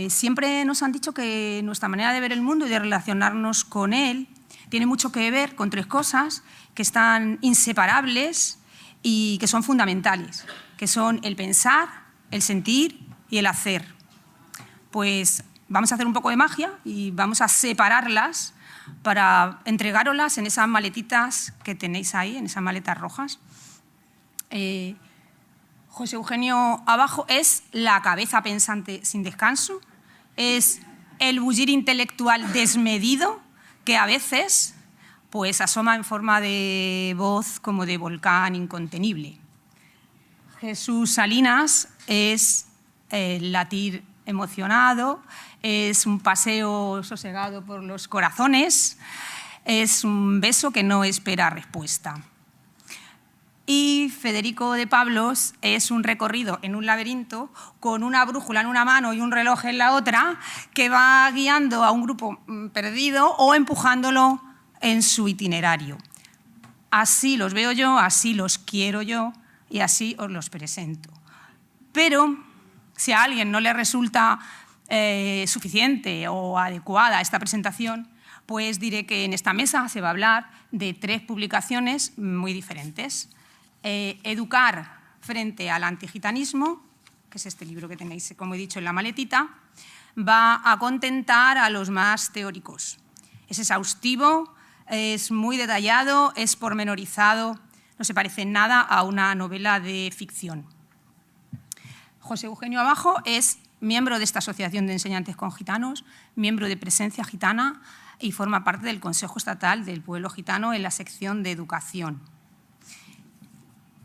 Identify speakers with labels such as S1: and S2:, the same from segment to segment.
S1: siempre nos han dicho que nuestra manera de ver el mundo y de relacionarnos con él tiene mucho que ver con tres cosas que están inseparables y que son fundamentales, que son el pensar, el sentir y el hacer. Pues vamos a hacer un poco de magia y vamos a separarlas para entregároslas en esas maletitas que tenéis ahí, en esas maletas rojas. José Eugenio abajo es la cabeza pensante sin descanso, es el bullir intelectual desmedido que a veces pues asoma en forma de voz como de volcán incontenible. Jesús Salinas es el latir emocionado, es un paseo sosegado por los corazones, es un beso que no espera respuesta. Y Federico de Pablos es un recorrido en un laberinto con una brújula en una mano y un reloj en la otra que va guiando a un grupo perdido o empujándolo en su itinerario. Así los veo yo, así los quiero yo y así os los presento. Pero si a alguien no le resulta suficiente o adecuada esta presentación, pues diré que en esta mesa se va a hablar de tres publicaciones muy diferentes. Educar frente al antigitanismo, que es este libro que tenéis, como he dicho, en la maletita, va a contentar a los más teóricos. Es exhaustivo, es muy detallado, es pormenorizado, no se parece en nada a una novela de ficción. José Eugenio abajo es miembro de esta Asociación de Enseñantes con Gitanos, miembro de Presencia Gitana y forma parte del Consejo Estatal del Pueblo Gitano en la sección de Educación.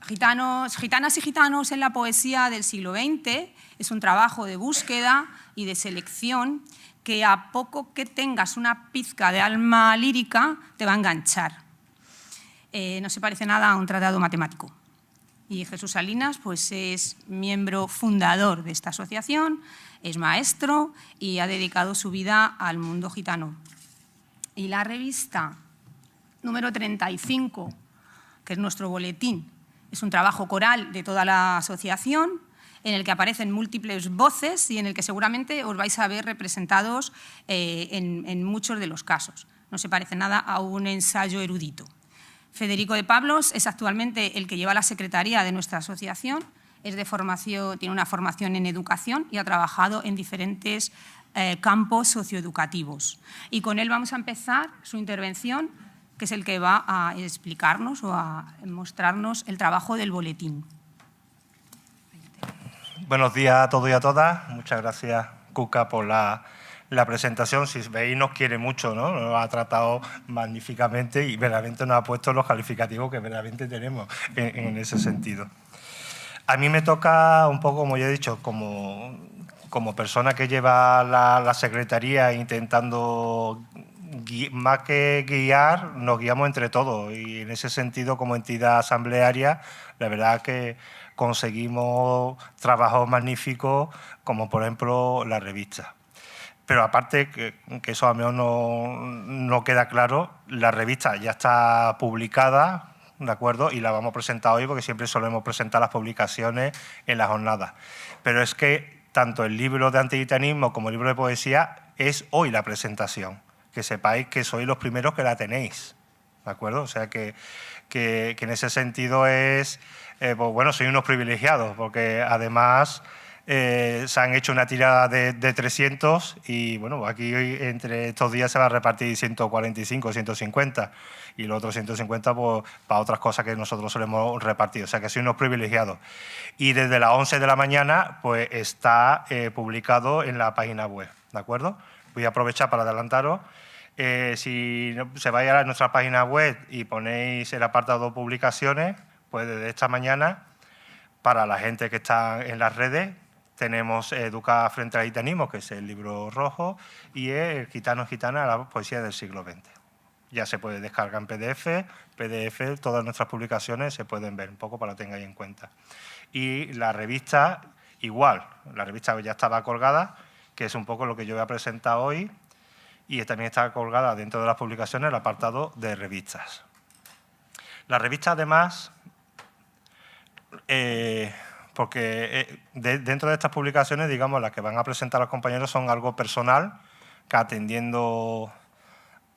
S1: Gitanas y gitanos en la poesía del siglo XX es un trabajo de búsqueda y de selección que a poco que tengas una pizca de alma lírica te va a enganchar. No se parece nada a un tratado matemático. Y Jesús Salinas pues, es miembro fundador de esta asociación, es maestro y ha dedicado su vida al mundo gitano. Y la revista número 35, que es nuestro boletín, es un trabajo coral de toda la asociación en el que aparecen múltiples voces y en el que seguramente os vais a ver representados en muchos de los casos. No se parece nada a un ensayo erudito. Federico de Pablos es actualmente el que lleva la secretaría de nuestra asociación, es de formación, tiene una formación en educación y ha trabajado en diferentes campos socioeducativos. Y con él vamos a empezar su intervención, que es el que va a explicarnos o a mostrarnos el trabajo del boletín.
S2: Buenos días a todos y a todas. Muchas gracias, Cuca, por la presentación. Si veis, nos quiere mucho, ¿no? Nos ha tratado magníficamente y verdaderamente nos ha puesto los calificativos que verdaderamente tenemos en ese sentido. A mí me toca un poco, como ya he dicho, como persona que lleva la secretaría intentando, más que guiar, nos guiamos entre todos y en ese sentido, como entidad asamblearia, la verdad que conseguimos trabajos magníficos como por ejemplo la revista. Pero aparte, que eso a mí no queda claro, la revista ya está publicada, ¿de acuerdo? Y la vamos a presentar hoy porque siempre solemos presentar las publicaciones en las jornadas. Pero es que tanto el libro de antigitanismo como el libro de poesía es hoy la presentación. Que sepáis que sois los primeros que la tenéis, ¿de acuerdo? O sea que en ese sentido es, pues bueno, sois unos privilegiados porque además se han hecho una tirada de 300 y bueno, aquí entre estos días se va a repartir 145, 150 y los otros 150 pues, para otras cosas que nosotros solemos repartir. O sea que sois unos privilegiados. Y desde las 11 de la mañana pues está publicado en la página web, ¿de acuerdo? Voy a aprovechar para adelantaros. Si se vais a nuestra página web y ponéis el apartado publicaciones, pues desde esta mañana, para la gente que está en las redes, tenemos Educar frente al gitanismo, que es el libro rojo, y el Gitano Gitana, la poesía del siglo XX. Ya se puede descargar en PDF, todas nuestras publicaciones se pueden ver, un poco para que tengáis en cuenta. Y la revista, igual, la revista ya estaba colgada, que es un poco lo que yo voy a presentar hoy, y también está colgada dentro de las publicaciones el apartado de revistas. La revista, además, porque dentro de estas publicaciones, digamos, las que van a presentar los compañeros son algo personal, que atendiendo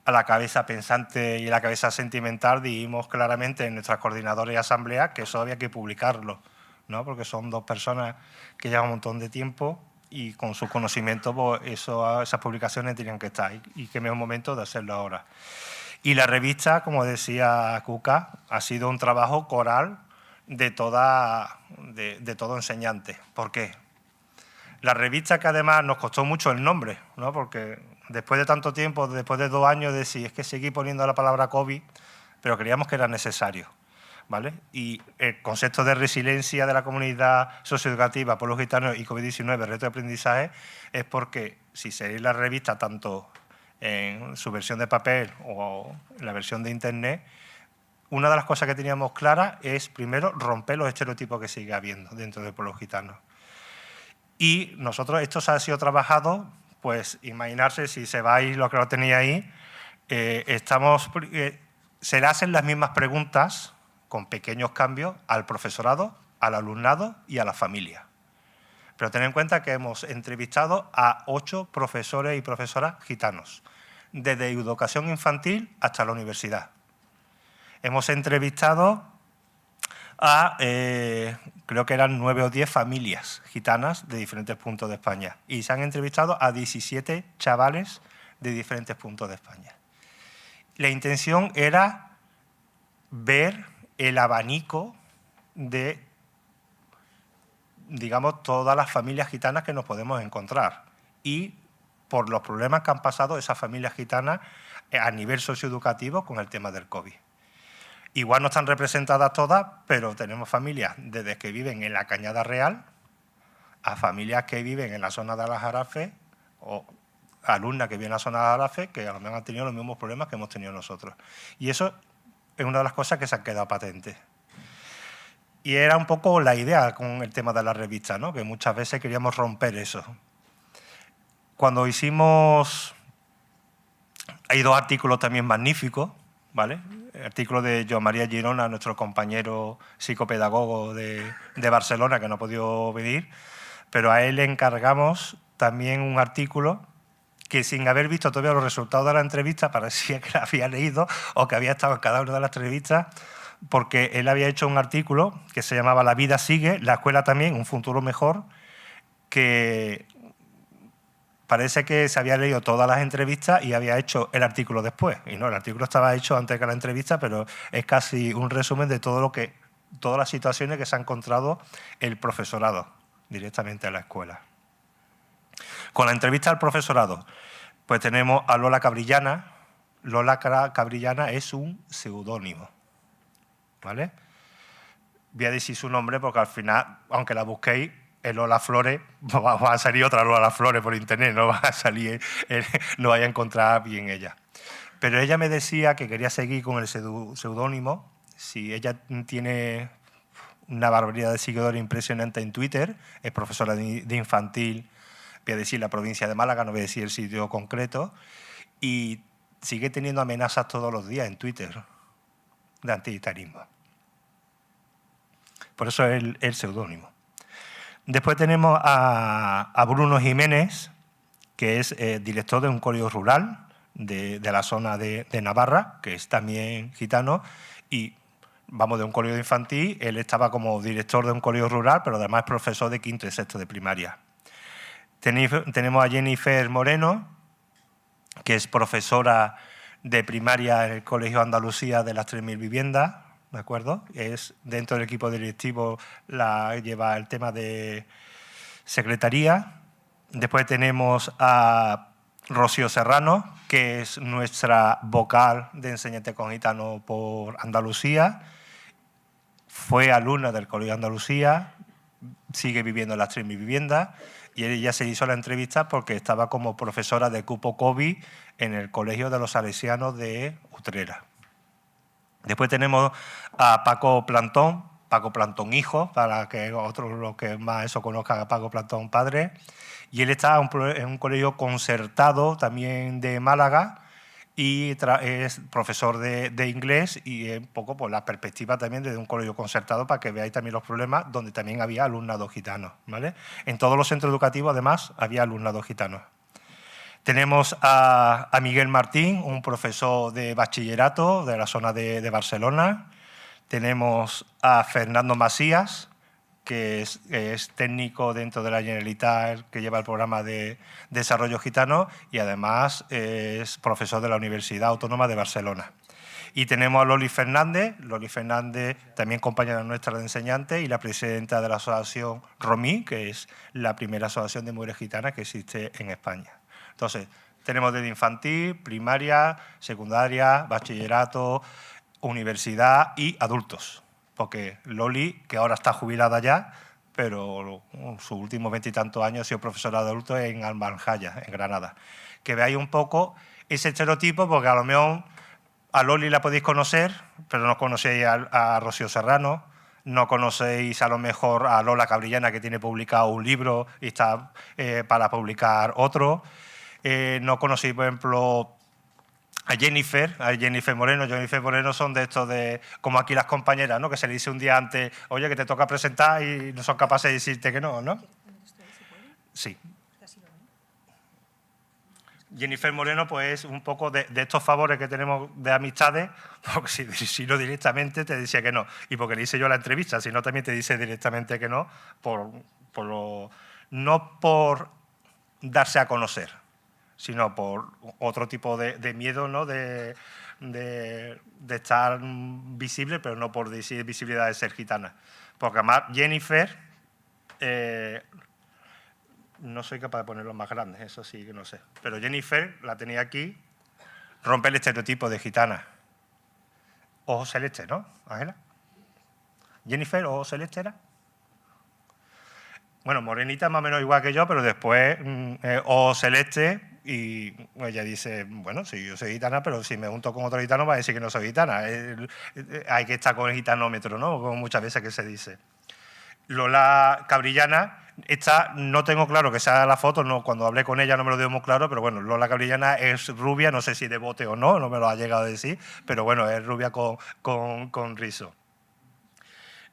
S2: a la cabeza pensante y la cabeza sentimental, dijimos claramente en nuestras coordinadoras y asambleas que eso había que publicarlo, ¿no? Porque son dos personas que llevan un montón de tiempo y con sus conocimientos pues esas publicaciones tenían que estar y qué mejor momento de hacerlo ahora. Y la revista, como decía Cuca, ha sido un trabajo coral de todo enseñante. ¿Por qué? La revista, que además nos costó mucho el nombre, ¿no? Porque después de tanto tiempo, después de 2 años, de si es que seguí poniendo la palabra COVID, pero creíamos que era necesario, ¿vale? Y el concepto de resiliencia de la comunidad socioeducativa, pueblos gitanos y COVID-19, reto de aprendizaje, es porque si seguís la revista tanto en su versión de papel o en la versión de internet, una de las cosas que teníamos claras es, primero, romper los estereotipos que sigue habiendo dentro del pueblo gitano. Y nosotros, esto se ha sido trabajado, pues imaginarse, si se vais lo que lo tenéis ahí, se le hacen las mismas preguntas, con pequeños cambios, al profesorado, al alumnado y a la familia. Pero tened en cuenta que hemos entrevistado a 8 profesores y profesoras gitanos, desde educación infantil hasta la universidad. Hemos entrevistado a, creo que eran 9 o 10 familias gitanas de diferentes puntos de España. Y se han entrevistado a 17 chavales de diferentes puntos de España. La intención era ver el abanico de, digamos, todas las familias gitanas que nos podemos encontrar y por los problemas que han pasado esas familias gitanas a nivel socioeducativo con el tema del COVID. Igual no están representadas todas, pero tenemos familias desde que viven en la Cañada Real a familias que viven en la zona de Las Jarafes o alumnas que viven en la zona de Las Jarafes que a lo mejor han tenido los mismos problemas que hemos tenido nosotros. Y eso es una de las cosas que se han quedado patentes. Y era un poco la idea con el tema de la revista, ¿no? Que muchas veces queríamos romper eso. Cuando hicimos... Hay 2 artículos también magníficos, ¿vale? El artículo de Joan María Girona, nuestro compañero psicopedagogo de Barcelona, que no ha podido venir, pero a él le encargamos también un artículo que, sin haber visto todavía los resultados de la entrevista, parecía que la había leído o que había estado en cada una de las entrevistas, porque él había hecho un artículo que se llamaba La vida sigue, la escuela también, un futuro mejor, que parece que se había leído todas las entrevistas y había hecho el artículo después. Y no, el artículo estaba hecho antes que la entrevista, pero es casi un resumen de todas las situaciones que se ha encontrado el profesorado directamente en la escuela. Con la entrevista al profesorado, pues tenemos a Lola Cabrillana. Lola Cabrillana es un seudónimo, ¿vale? Voy a decir su nombre porque al final, aunque la busquéis, Lola Flores, va a salir otra Lola Flores por internet, no va a salir, no vaya a encontrar bien ella. Pero ella me decía que quería seguir con el seudónimo. Si ella tiene una barbaridad de seguidores impresionante en Twitter, es profesora de infantil, voy a decir la provincia de Málaga, no voy a decir el sitio concreto, y sigue teniendo amenazas todos los días en Twitter de antigitanismo. Por eso es el seudónimo. Después tenemos a Bruno Jiménez, que es director de un colegio rural de la zona de Navarra, que es también gitano, y vamos de un colegio infantil. Él estaba como director de un colegio rural, pero además es profesor de 5º y 6º de primaria. Tenemos a Jennifer Moreno, que es profesora de primaria en el Colegio Andalucía de las 3.000 viviendas, ¿de acuerdo? Es dentro del equipo directivo, lleva el tema de secretaría. Después tenemos a Rocío Serrano, que es nuestra vocal de enseñante con gitano por Andalucía. Fue alumna del Colegio Andalucía, sigue viviendo en las 3.000 viviendas y ella se hizo la entrevista porque estaba como profesora de cupo COVID en el Colegio de los Salesianos de Utrera. Después tenemos a Paco Plantón hijo, para que otros los que más eso conozcan a Paco Plantón padre, y él está en un colegio concertado también de Málaga y es profesor de inglés y un poco por la perspectiva también desde un colegio concertado para que veáis también los problemas donde también había alumnado gitano, ¿vale? En todos los centros educativos, además, había alumnado gitano. Tenemos a Miguel Martín, un profesor de bachillerato de la zona de Barcelona. Tenemos a Fernando Masías, que es técnico dentro de la Generalitat, que lleva el programa de desarrollo gitano y además es profesor de la Universidad Autónoma de Barcelona. Y tenemos a Loli Fernández también compañera nuestra de enseñante y la presidenta de la asociación ROMI, que es la primera asociación de mujeres gitanas que existe en España. Entonces, tenemos desde infantil, primaria, secundaria, bachillerato, universidad y adultos. Porque Loli, que ahora está jubilada ya, pero sus últimos 20 y tantos años ha sido profesora de adultos en Almanjaya, en Granada. Que veáis un poco ese estereotipo, porque a lo mejor a Loli la podéis conocer, pero no conocéis a Rocío Serrano, no conocéis a lo mejor a Lola Cabrillana, que tiene publicado un libro y está para publicar otro. No conocéis, por ejemplo, a Jennifer Moreno. Jennifer Moreno son de estos de, como aquí las compañeras, ¿no? Que se le dice un día antes, oye, que te toca presentar y no son capaces de decirte que no, ¿no? Sí. Jennifer Moreno, pues un poco de estos favores que tenemos de amistades, porque si no directamente te dice que no. Y porque le hice yo la entrevista, si no también te dice directamente que no, no por darse a conocer, sino por otro tipo de miedo, ¿no? de estar visible, pero no por decir visibilidad de ser gitana. Porque además Jennifer, no soy capaz de ponerlos más grandes, eso sí que no sé, pero Jennifer, la tenía aquí, rompe el estereotipo de gitana. Ojo celeste, ¿no, Ángela? Jennifer, ojo celeste era. Bueno, morenita más o menos igual que yo, pero después ojo celeste. Y ella dice, bueno, sí, yo soy gitana, pero si me junto con otro gitano va a decir que no soy gitana. Hay que estar con el gitanómetro, ¿no? Como muchas veces que se dice. Lola Cabrillana, esta no tengo claro que sea la foto, no, cuando hablé con ella no me lo dio muy claro, pero bueno, Lola Cabrillana es rubia, no sé si de bote o no, no me lo ha llegado a decir, pero bueno, es rubia con rizo.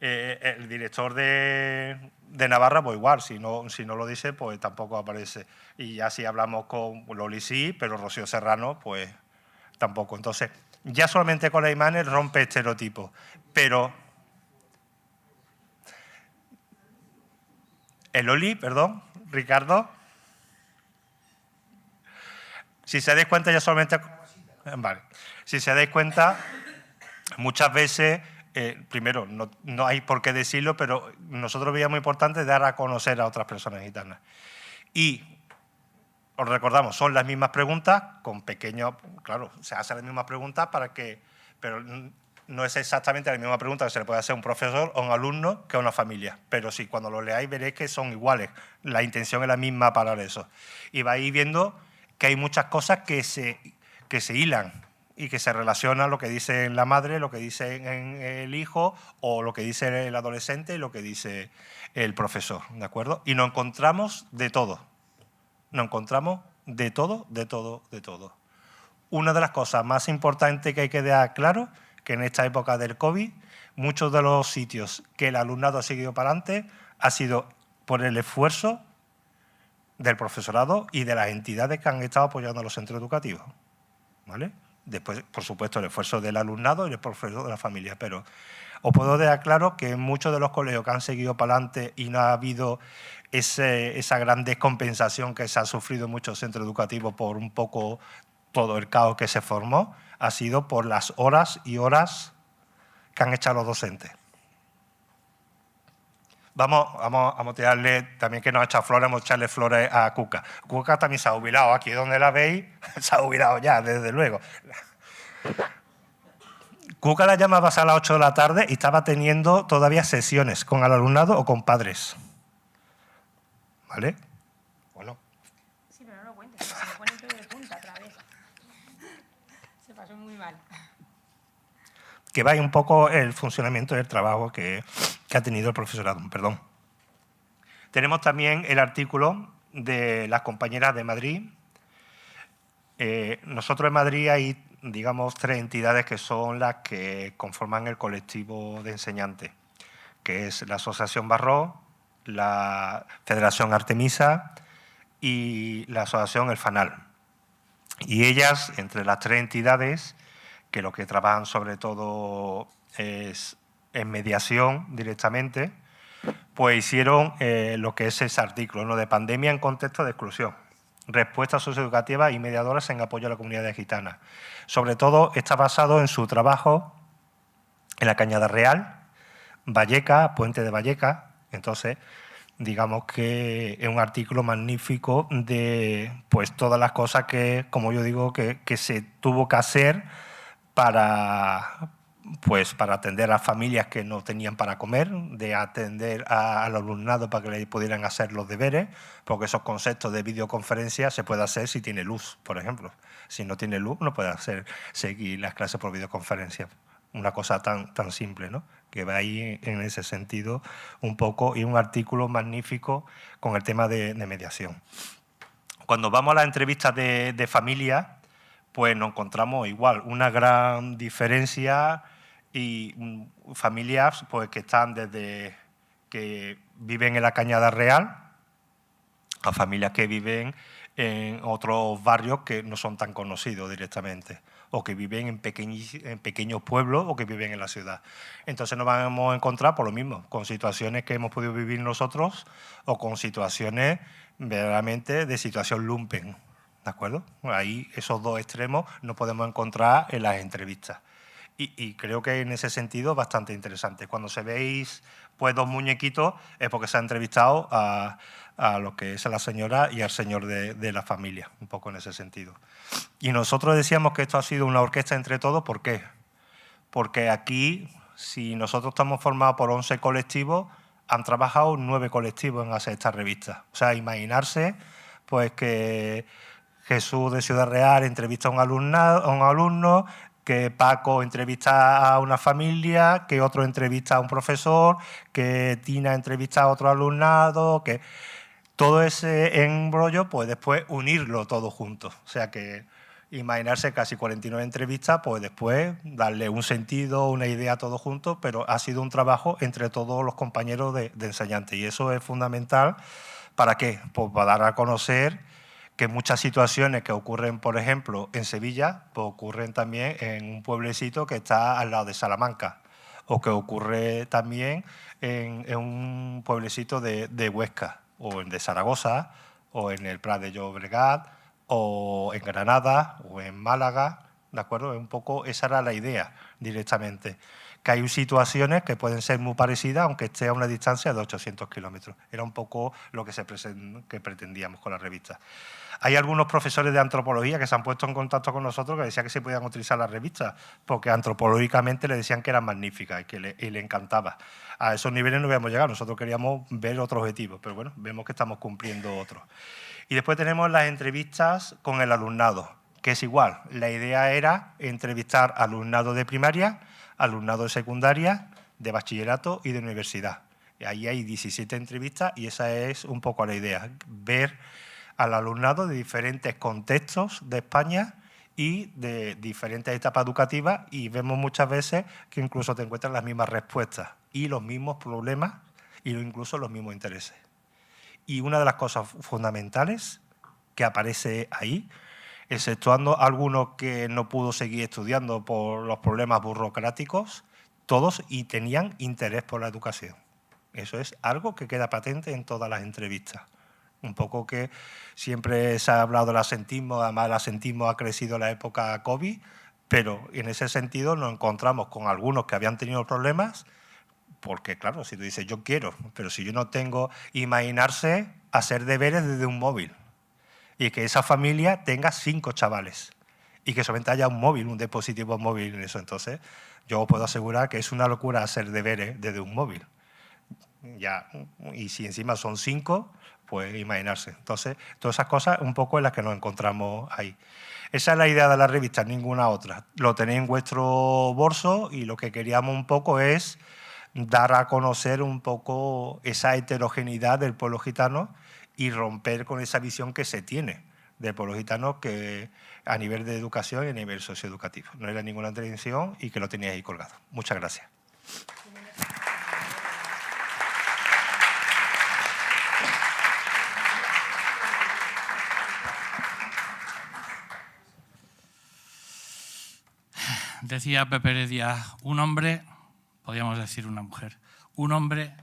S2: El director de Navarra, pues igual, si no lo dice, pues tampoco aparece. Y ya si hablamos con Loli sí, pero Rocío Serrano, pues tampoco. Entonces, ya solamente con la imagen rompe estereotipos. Pero el Loli, perdón, Ricardo, si se dais cuenta ya solamente... Vale. Si se dais cuenta, muchas veces... primero, no hay por qué decirlo, pero nosotros veíamos muy importante dar a conocer a otras personas gitanas. Y os recordamos, son las mismas preguntas, con pequeños, claro, se hacen las mismas preguntas pero no es exactamente la misma pregunta que se le puede hacer a un profesor o a un alumno que a una familia. Pero sí, cuando lo leáis veréis que son iguales, la intención es la misma para eso. Y vais viendo que hay muchas cosas que se hilan y que se relaciona lo que dice la madre, lo que dice el hijo, o lo que dice el adolescente y lo que dice el profesor, ¿de acuerdo? Y nos encontramos de todo. Nos encontramos de todo, de todo, de todo. Una de las cosas más importantes que hay que dejar claro, que en esta época del COVID, muchos de los sitios que el alumnado ha seguido para adelante ha sido por el esfuerzo del profesorado y de las entidades que han estado apoyando a los centros educativos, ¿vale? Después, por supuesto, el esfuerzo del alumnado y el profesor de la familia, pero os puedo dejar claro que en muchos de los colegios que han seguido para adelante y no ha habido esa gran descompensación que se ha sufrido en muchos centros educativos por un poco todo el caos que se formó, ha sido por las horas y horas que han echado los docentes. Vamos a tirarle, también que nos ha echado flores, vamos a echarle flores a Cuca. Cuca también se ha jubilado, aquí donde la veis, se ha jubilado ya, desde luego. Cuca la llamaba a las 8 de la tarde y estaba teniendo todavía sesiones con el alumnado o con padres. ¿Vale? Bueno.
S1: Sí, pero no lo cuentes, se me pone el pelo de punta otra vez. Se pasó muy mal.
S2: Que vaya un poco el funcionamiento del trabajo que ha tenido el profesorado. Perdón. Tenemos también el artículo de las compañeras de Madrid Nosotros en Madrid hay, digamos, 3 entidades que son las que conforman el colectivo de enseñantes, que es la Asociación Barró, la Federación Artemisa y la Asociación El Fanal. Y ellas, entre las 3 entidades, que lo que trabajan sobre todo es en mediación directamente, pues hicieron lo que es ese artículo, ¿no?, de pandemia en contexto de exclusión, respuestas socioeducativas y mediadoras en apoyo a la comunidad gitana. Sobre todo está basado en su trabajo en la Cañada Real, Valleca, Puente de Valleca. Entonces, digamos que es un artículo magnífico de pues todas las cosas que, como yo digo, que se tuvo que hacer para atender a las familias que no tenían para comer, de atender al alumnado para que le pudieran hacer los deberes, porque esos conceptos de videoconferencia se puede hacer si tiene luz, por ejemplo. Si no tiene luz, no puede seguir las clases por videoconferencia. Una cosa tan simple, ¿no?, que va ahí en ese sentido un poco, y un artículo magnífico con el tema de mediación. Cuando vamos a las entrevistas de familia, pues nos encontramos igual, una gran diferencia, y familias pues que están desde que viven en la Cañada Real a familias que viven en otros barrios que no son tan conocidos directamente, o que viven en pequeños pueblos, o que viven en la ciudad. Entonces nos vamos a encontrar por lo mismo, con situaciones que hemos podido vivir nosotros, o con situaciones verdaderamente de situación lumpen, ¿de acuerdo? Ahí esos 2 extremos nos podemos encontrar en las entrevistas. Y creo que en ese sentido es bastante interesante. Cuando se veis pues 2 muñequitos es porque se ha entrevistado a lo que es la señora y al señor de la familia, un poco en ese sentido. Y nosotros decíamos que esto ha sido una orquesta entre todos. ¿Por qué? Porque aquí, si nosotros estamos formados por 11 colectivos, han trabajado 9 colectivos en hacer esta revista. O sea, imaginarse pues que Jesús de Ciudad Real entrevista a un alumno, que Paco entrevista a una familia, que otro entrevista a un profesor, que Tina entrevista a otro alumnado, que todo ese embrollo, pues después unirlo todo junto. O sea que imaginarse casi 49 entrevistas, pues después darle un sentido, una idea todo junto, pero ha sido un trabajo entre todos los compañeros de enseñantes, y eso es fundamental. ¿Para qué? Pues para dar a conocer que muchas situaciones que ocurren, por ejemplo, en Sevilla, pues ocurren también en un pueblecito que está al lado de Salamanca, o que ocurre también en un pueblecito de Huesca, o de Zaragoza, o en el Prat de Llobregat, o en Granada, o en Málaga, ¿de acuerdo? Un poco esa era la idea directamente, que hay situaciones que pueden ser muy parecidas, aunque esté a una distancia de 800 kilómetros. Era un poco lo que pretendíamos con la revista. Hay algunos profesores de antropología que se han puesto en contacto con nosotros que decían que se podían utilizar las revistas porque antropológicamente le decían que eran magníficas y que le encantaba. A esos niveles no habíamos llegado, nosotros queríamos ver otro objetivo, pero bueno, vemos que estamos cumpliendo otros. Y después tenemos las entrevistas con el alumnado, que es igual. La idea era entrevistar alumnado de primaria, alumnado de secundaria, de bachillerato y de universidad. Y ahí hay 17 entrevistas y esa es un poco la idea, ver al alumnado de diferentes contextos de España y de diferentes etapas educativas, y vemos muchas veces que incluso te encuentran las mismas respuestas y los mismos problemas y incluso los mismos intereses. Y una de las cosas fundamentales que aparece ahí, exceptuando algunos que no pudo seguir estudiando por los problemas burocráticos, todos tenían interés por la educación. Eso es algo que queda patente en todas las entrevistas. Un poco que siempre se ha hablado del asentismo, además el asentismo ha crecido en la época COVID, pero en ese sentido nos encontramos con algunos que habían tenido problemas, porque claro, si tú dices yo quiero, pero si yo no tengo, imaginarse hacer deberes desde un móvil y que esa familia tenga 5 chavales y que solamente haya un móvil, un dispositivo móvil en eso. Entonces, yo os puedo asegurar que es una locura hacer deberes desde un móvil. Ya, y si encima son 5, pues imaginarse. Entonces, todas esas cosas un poco en las que nos encontramos ahí. Esa es la idea de la revista, ninguna otra. Lo tenéis en vuestro bolso y lo que queríamos un poco es dar a conocer un poco esa heterogeneidad del pueblo gitano y romper con esa visión que se tiene de pueblos gitanos que a nivel de educación y a nivel socioeducativo. No era ninguna tradición y que lo tenía ahí colgado. Muchas gracias.
S3: Decía Pepe Heredia, un hombre, podríamos decir una mujer, un hombre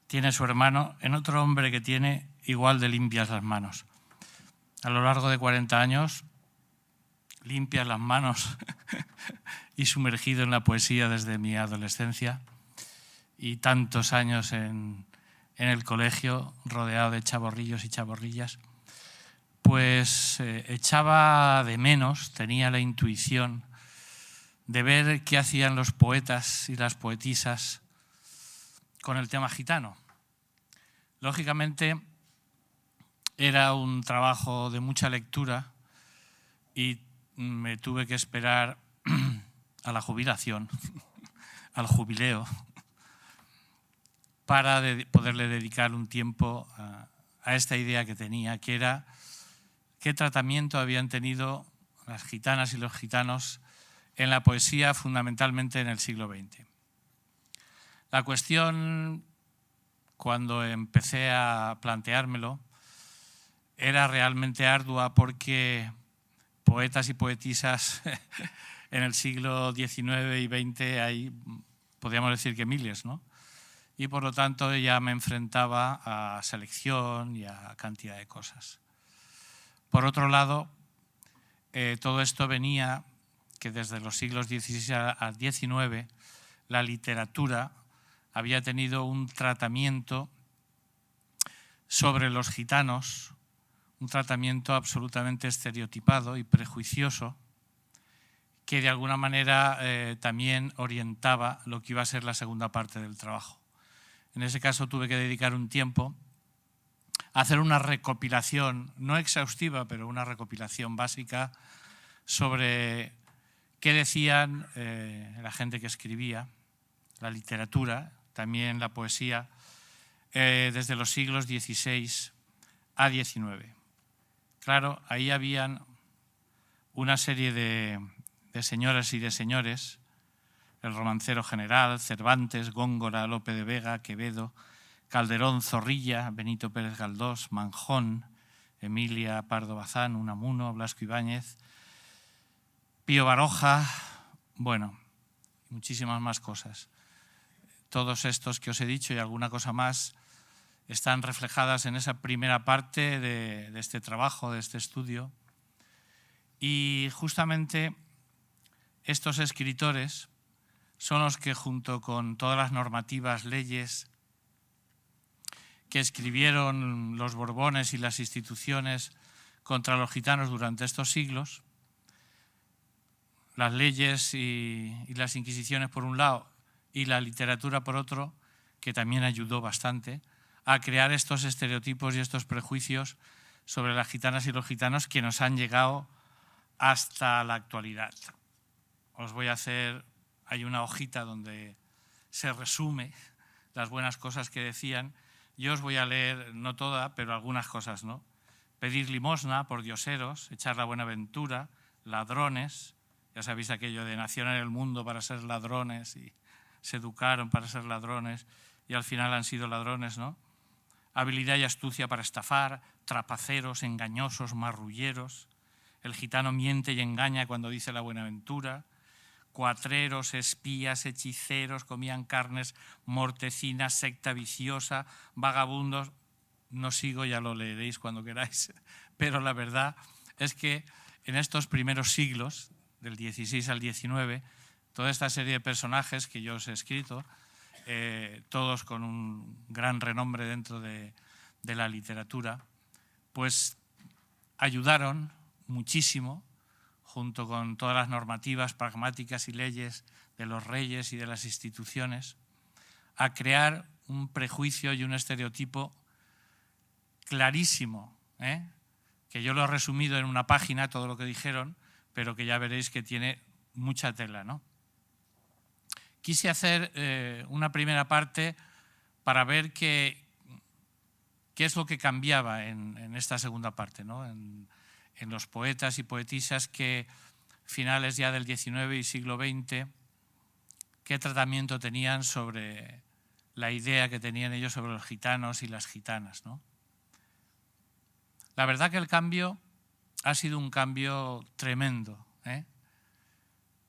S3: tiene su hermano en otro hombre que tiene igual de limpias las manos. A lo largo de 40 años, limpias las manos y sumergido en la poesía desde mi adolescencia y tantos años en el colegio, rodeado de chavorrillos y chavorrillas, pues echaba de menos, tenía la intuición de ver qué hacían los poetas y las poetisas con el tema gitano. Lógicamente, era un trabajo de mucha lectura y me tuve que esperar a la jubilación, al jubileo, para poderle dedicar un tiempo a esta idea que tenía, que era qué tratamiento habían tenido las gitanas y los gitanos en la poesía, fundamentalmente en el siglo XX. La cuestión, cuando empecé a planteármelo, era realmente ardua porque poetas y poetisas en el siglo XIX y XX hay, podríamos decir que miles, ¿no? Y por lo tanto ya me enfrentaba a selección y a cantidad de cosas. Por otro lado, todo esto venía que desde los siglos XVI a XIX la literatura había tenido un tratamiento sobre los gitanos, un tratamiento absolutamente estereotipado y prejuicioso que de alguna manera también orientaba lo que iba a ser la segunda parte del trabajo. En ese caso tuve que dedicar un tiempo a hacer una recopilación, no exhaustiva, pero una recopilación básica sobre qué decían la gente que escribía, la literatura, también la poesía, desde los siglos XVI a XIX. Claro, ahí habían una serie de señoras y de señores, el romancero general, Cervantes, Góngora, Lope de Vega, Quevedo, Calderón, Zorrilla, Benito Pérez Galdós, Manjón, Emilia Pardo Bazán, Unamuno, Blasco Ibáñez, Pío Baroja, bueno, muchísimas más cosas. Todos estos que os he dicho y alguna cosa más están reflejadas en esa primera parte de este trabajo, de este estudio. Y justamente estos escritores son los que, junto con todas las normativas, leyes que escribieron los Borbones y las instituciones contra los gitanos durante estos siglos, las leyes y las inquisiciones por un lado y la literatura por otro, que también ayudó bastante a crear estos estereotipos y estos prejuicios sobre las gitanas y los gitanos que nos han llegado hasta la actualidad. Os voy a hacer, hay una hojita donde se resume las buenas cosas que decían. Yo os voy a leer, no toda, pero algunas cosas, ¿no? Pedir limosna por dioseros, echar la buena ventura, ladrones. Ya sabéis aquello de nacieron en el mundo para ser ladrones y se educaron para ser ladrones y al final han sido ladrones, ¿no? Habilidad y astucia para estafar, trapaceros, engañosos, marrulleros. El gitano miente y engaña cuando dice la buenaventura. Cuatreros, espías, hechiceros, comían carnes mortecinas, secta viciosa, vagabundos. No sigo, ya lo leeréis cuando queráis, pero la verdad es que en estos primeros siglos, del XVI al XIX, toda esta serie de personajes que yo os he escrito, todos con un gran renombre dentro de la literatura, pues ayudaron muchísimo, junto con todas las normativas pragmáticas y leyes de los reyes y de las instituciones, a crear un prejuicio y un estereotipo clarísimo, que yo lo he resumido en una página, todo lo que dijeron, pero que ya veréis que tiene mucha tela, ¿no? Quise hacer una primera parte para ver qué es lo que cambiaba en esta segunda parte, ¿no? los poetas y poetisas que finales ya del XIX y siglo XX, qué tratamiento tenían sobre la idea que tenían ellos sobre los gitanos y las gitanas, ¿no? La verdad que el cambio ha sido un cambio tremendo, ¿eh?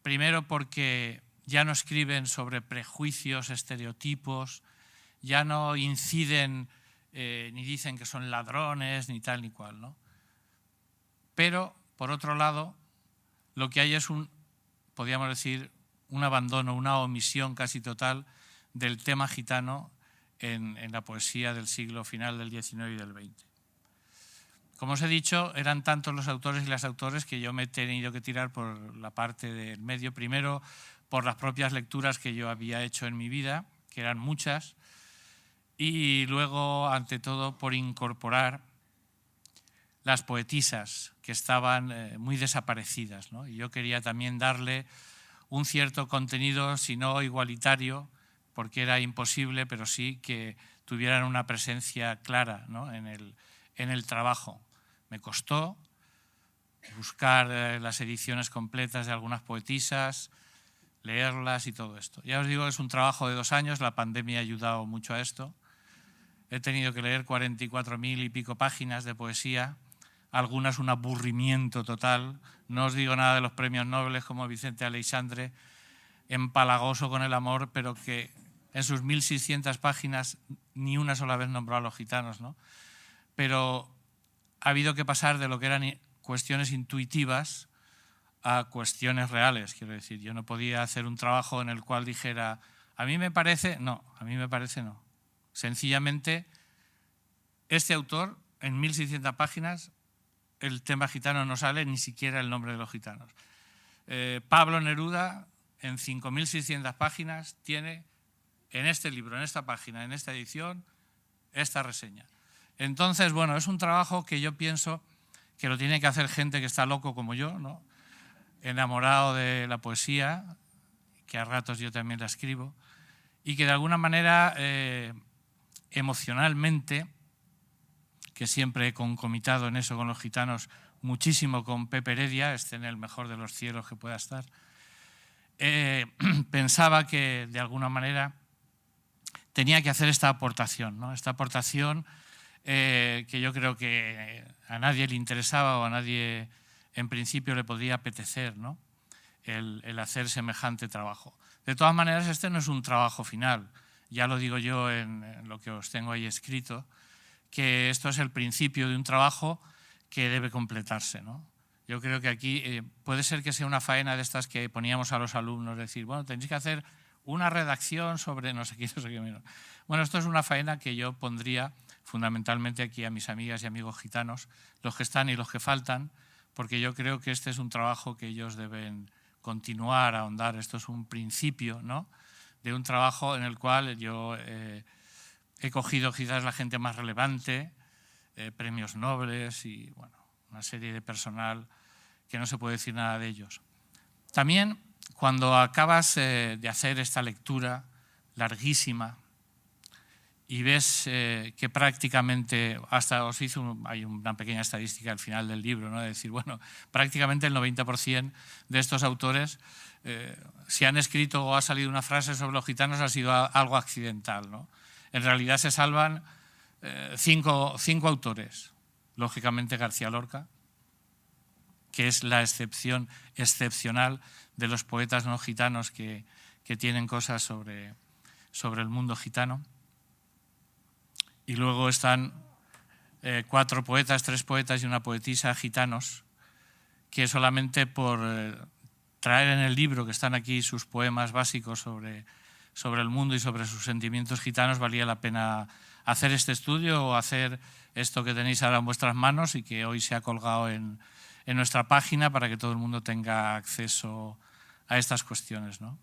S3: Primero porque ya no escriben sobre prejuicios, estereotipos, ya no inciden ni dicen que son ladrones, ni tal ni cual, ¿no? Pero, por otro lado, lo que hay es podríamos decir, un abandono, una omisión casi total del tema gitano en la poesía del siglo final del XIX y del XX. Como os he dicho, eran tantos los autores y las autores que yo me he tenido que tirar por la parte del medio. Primero, por las propias lecturas que yo había hecho en mi vida, que eran muchas, y luego, ante todo, por incorporar las poetisas que estaban muy desaparecidas, ¿no? Y yo quería también darle un cierto contenido, si no igualitario, porque era imposible, pero sí que tuvieran una presencia clara, ¿no? en el trabajo. Me costó buscar las ediciones completas de algunas poetisas, leerlas y todo esto. Ya os digo, es un trabajo de 2 años, la pandemia ha ayudado mucho a esto. He tenido que leer 44.000 y pico páginas de poesía, algunas un aburrimiento total. No os digo nada de los premios Nobel como Vicente Aleixandre, empalagoso con el amor, pero que en sus 1.600 páginas ni una sola vez nombró a los gitanos, ¿no? Pero ha habido que pasar de lo que eran cuestiones intuitivas a cuestiones reales. Quiero decir, yo no podía hacer un trabajo en el cual dijera, a mí me parece, no, a mí me parece no. Sencillamente, este autor, en 1.600 páginas, el tema gitano no sale, ni siquiera el nombre de los gitanos. Pablo Neruda, en 5.600 páginas, tiene en este libro, en esta página, en esta edición, esta reseña. Entonces, bueno, es un trabajo que yo pienso que lo tiene que hacer gente que está loco como yo, ¿no? Enamorado de la poesía, que a ratos yo también la escribo, y que de alguna manera emocionalmente, que siempre he concomitado en eso con los gitanos, muchísimo con Pepe Heredia, esté en el mejor de los cielos que pueda estar, pensaba que de alguna manera tenía que hacer esta aportación, ¿no? Esta aportación que yo creo que a nadie le interesaba o a nadie en principio le podría apetecer, ¿no? el hacer semejante trabajo. De todas maneras, este no es un trabajo final. Ya lo digo yo en lo que os tengo ahí escrito, que esto es el principio de un trabajo que debe completarse, ¿no? Yo creo que aquí puede ser que sea una faena de estas que poníamos a los alumnos, decir, bueno, tenéis que hacer una redacción sobre no sé qué, no sé qué menos. Bueno, esto es una faena que yo pondría fundamentalmente aquí a mis amigas y amigos gitanos, los que están y los que faltan, porque yo creo que este es un trabajo que ellos deben continuar, ahondar. Esto es un principio, ¿no?, de un trabajo en el cual yo he cogido quizás la gente más relevante, premios Nobel y bueno, una serie de personal que no se puede decir nada de ellos. También cuando acabas de hacer esta lectura larguísima y ves que prácticamente, hasta os hizo hay una pequeña estadística al final del libro, ¿no?, de decir, bueno, prácticamente el 90% de estos autores, si han escrito o ha salido una frase sobre los gitanos, ha sido algo accidental, ¿no? En realidad se salvan cinco autores. Lógicamente García Lorca, que es la excepción excepcional de los poetas no gitanos que tienen cosas sobre el mundo gitano. Y luego están 4 poetas, 3 poetas y una poetisa gitanos, que solamente por traer en el libro, que están aquí sus poemas básicos sobre el mundo y sobre sus sentimientos gitanos, valía la pena hacer este estudio o hacer esto que tenéis ahora en vuestras manos y que hoy se ha colgado en nuestra página para que todo el mundo tenga acceso a estas cuestiones, ¿no?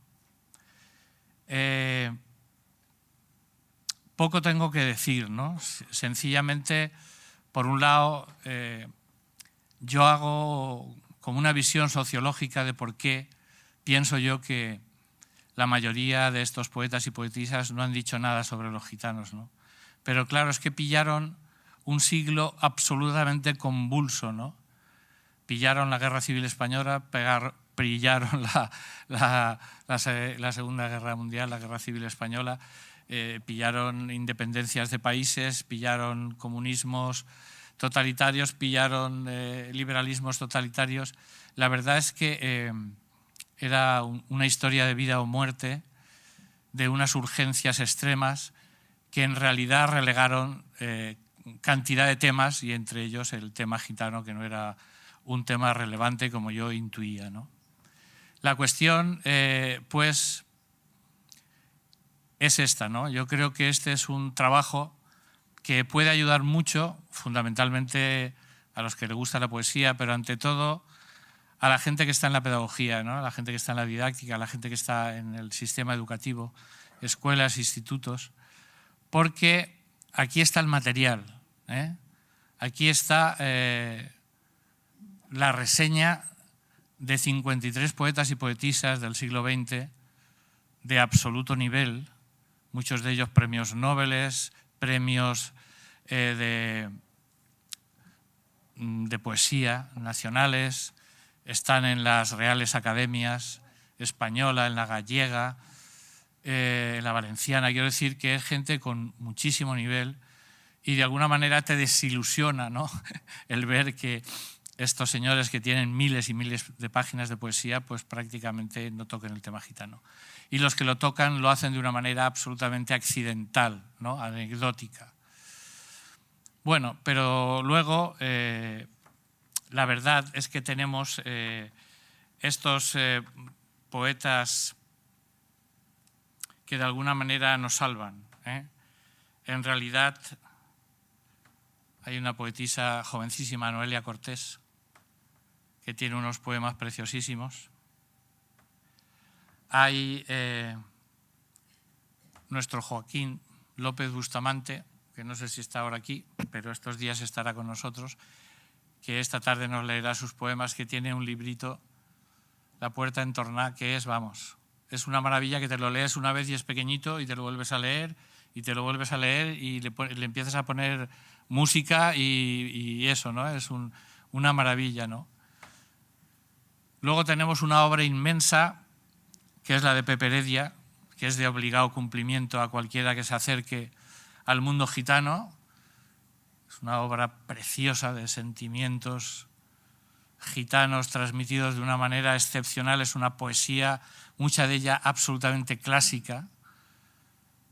S3: Poco tengo que decir, ¿no? Sencillamente, por un lado, yo hago como una visión sociológica de por qué pienso yo que la mayoría de estos poetas y poetisas no han dicho nada sobre los gitanos, ¿no? Pero claro, es que pillaron un siglo absolutamente convulso, ¿no? pillaron la Guerra Civil Española, pillaron la Segunda Guerra Mundial, la Guerra Civil Española, pillaron independencias de países, pillaron comunismos totalitarios, pillaron liberalismos totalitarios. La verdad es que era una historia de vida o muerte, de unas urgencias extremas que en realidad relegaron cantidad de temas, y entre ellos el tema gitano, que no era un tema relevante como yo intuía, ¿no? La cuestión, pues, es esta, ¿no? Yo creo que este es un trabajo que puede ayudar mucho, fundamentalmente a los que les gusta la poesía, pero ante todo a la gente que está en la pedagogía, ¿no? A la gente que está en la didáctica, a la gente que está en el sistema educativo, escuelas, institutos, porque aquí está el material, ¿eh? Aquí está la reseña de 53 poetas y poetisas del siglo XX de absoluto nivel, muchos de ellos premios Nobel, premios de poesía nacionales, están en las Reales Academias Española, en la gallega, en la valenciana. Quiero decir que es gente con muchísimo nivel y de alguna manera te desilusiona, ¿no? El ver que estos señores que tienen miles y miles de páginas de poesía, pues prácticamente no toquen el tema gitano. Y los que lo tocan lo hacen de una manera absolutamente accidental, ¿no? Anecdótica. Bueno, pero luego la verdad es que tenemos estos poetas que de alguna manera nos salvan, ¿eh? En realidad hay una poetisa jovencísima, Noelia Cortés, que tiene unos poemas preciosísimos. Hay nuestro Joaquín López Bustamante, que no sé si está ahora aquí, pero estos días estará con nosotros, que esta tarde nos leerá sus poemas, que tiene un librito, La puerta en Torná, que es, vamos, es una maravilla, que te lo lees una vez y es pequeñito y te lo vuelves a leer y te lo vuelves a leer y le empiezas a poner música y eso, ¿no? Es una maravilla, ¿no? Luego tenemos una obra inmensa, que es la de Pepe Heredia, que es de obligado cumplimiento a cualquiera que se acerque al mundo gitano. Es una obra preciosa de sentimientos gitanos transmitidos de una manera excepcional. Es una poesía, mucha de ella absolutamente clásica,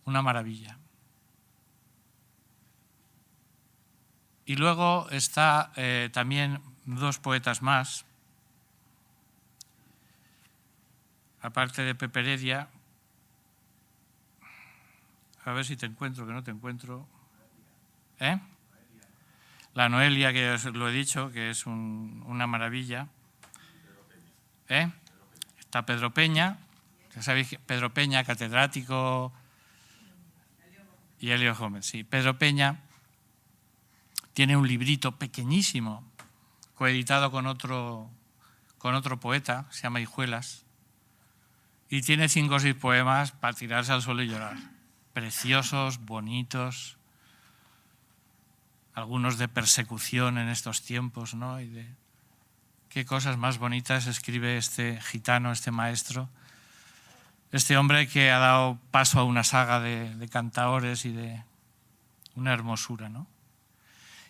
S3: una maravilla. Y luego está también dos poetas más, aparte de Pepe Heredia. A ver si te encuentro, que no te encuentro. ¿Eh? La Noelia, que os lo he dicho, que es una maravilla. ¿Eh? Está Pedro Peña, ya sabéis, Pedro Peña, catedrático, y Elio Gómez. Sí, Pedro Peña tiene un librito pequeñísimo, coeditado con otro poeta, se llama Hijuelas, y tiene 5 o 6 poemas para tirarse al suelo y llorar. Preciosos, bonitos, algunos de persecución en estos tiempos, ¿no? Y de qué cosas más bonitas escribe este gitano, este maestro, este hombre que ha dado paso a una saga de cantaores y de una hermosura, ¿no?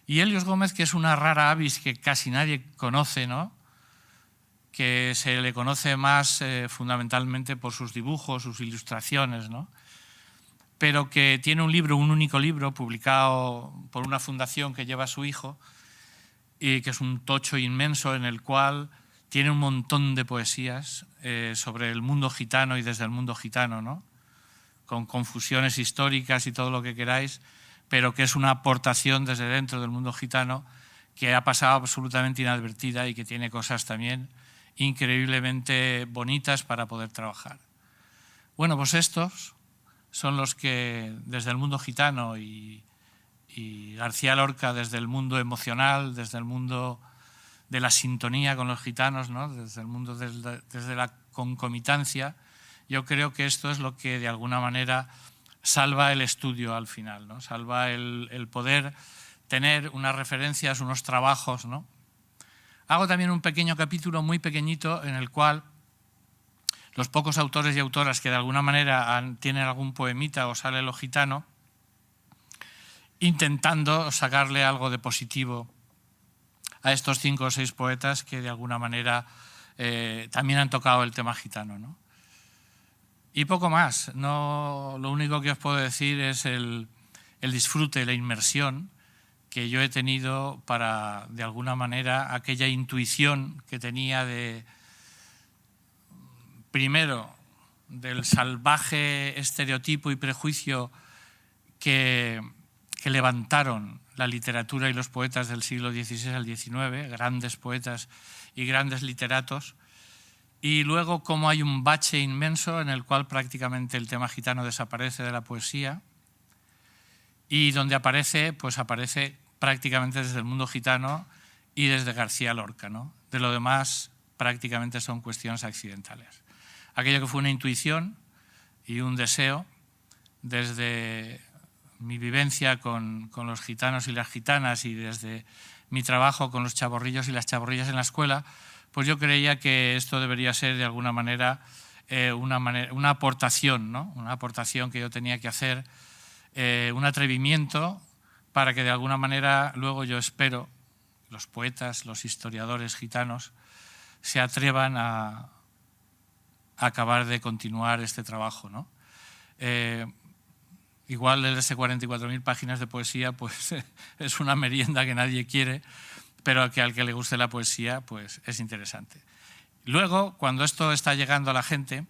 S3: Y Helios Gómez, que es una rara avis que casi nadie conoce, ¿no? Que se le conoce más fundamentalmente por sus dibujos, sus ilustraciones, ¿no? Pero que tiene un libro, un único libro, publicado por una fundación que lleva a su hijo, y que es un tocho inmenso en el cual tiene un montón de poesías sobre el mundo gitano y desde el mundo gitano, ¿no? Con confusiones históricas y todo lo que queráis, pero que es una aportación desde dentro del mundo gitano que ha pasado absolutamente inadvertida y que tiene cosas también increíblemente bonitas para poder trabajar. Bueno, pues estos son los que desde el mundo gitano y García Lorca desde el mundo emocional, desde el mundo de la sintonía con los gitanos, ¿no? Desde el mundo desde la concomitancia, yo creo que esto es lo que de alguna manera salva el estudio al final, ¿no? Salva el poder tener unas referencias, unos trabajos, ¿no? Hago también un pequeño capítulo muy pequeñito en el cual los pocos autores y autoras que de alguna manera tienen algún poemita o sale lo gitano, intentando sacarle algo de positivo a estos 5 o 6 poetas que de alguna manera también han tocado el tema gitano, ¿no? Y poco más. No, lo único que os puedo decir es el disfrute, la inmersión que yo he tenido para, de alguna manera, aquella intuición que tenía primero, del salvaje estereotipo y prejuicio que levantaron la literatura y los poetas del siglo XVI al XIX, grandes poetas y grandes literatos, y luego cómo hay un bache inmenso en el cual prácticamente el tema gitano desaparece de la poesía y donde aparece, pues aparece prácticamente desde el mundo gitano y desde García Lorca, ¿no? De lo demás prácticamente son cuestiones accidentales. Aquello que fue una intuición y un deseo desde mi vivencia con los gitanos y las gitanas y desde mi trabajo con los chavorrillos y las chavorrillas en la escuela, pues yo creía que esto debería ser de alguna manera una aportación, ¿no? Una aportación que yo tenía que hacer, un atrevimiento para que de alguna manera luego yo espero los poetas, los historiadores gitanos se atrevan a acabar de continuar este trabajo, ¿no? Igual leerse 44.000 páginas de poesía pues es una merienda que nadie quiere, pero que al que le guste la poesía pues es interesante. Luego, cuando esto está llegando a la gente,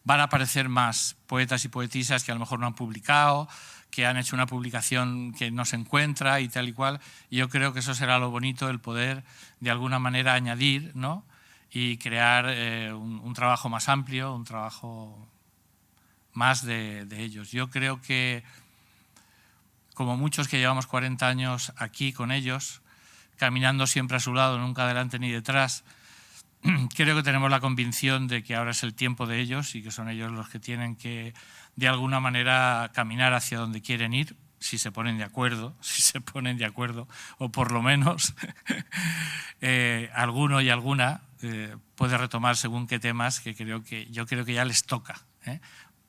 S3: van a aparecer más poetas y poetisas que a lo mejor no han publicado, que han hecho una publicación que no se encuentra y tal y cual. Y yo creo que eso será lo bonito, el poder de alguna manera añadir, ¿no? Y crear un trabajo más amplio, un trabajo más de ellos. Yo creo que, como muchos que llevamos 40 años aquí con ellos, caminando siempre a su lado, nunca adelante ni detrás, creo que tenemos la convicción de que ahora es el tiempo de ellos y que son ellos los que tienen que, de alguna manera, caminar hacia donde quieren ir, si se ponen de acuerdo, o por lo menos alguno y alguna puede retomar según qué temas que yo creo que ya les toca, ¿eh?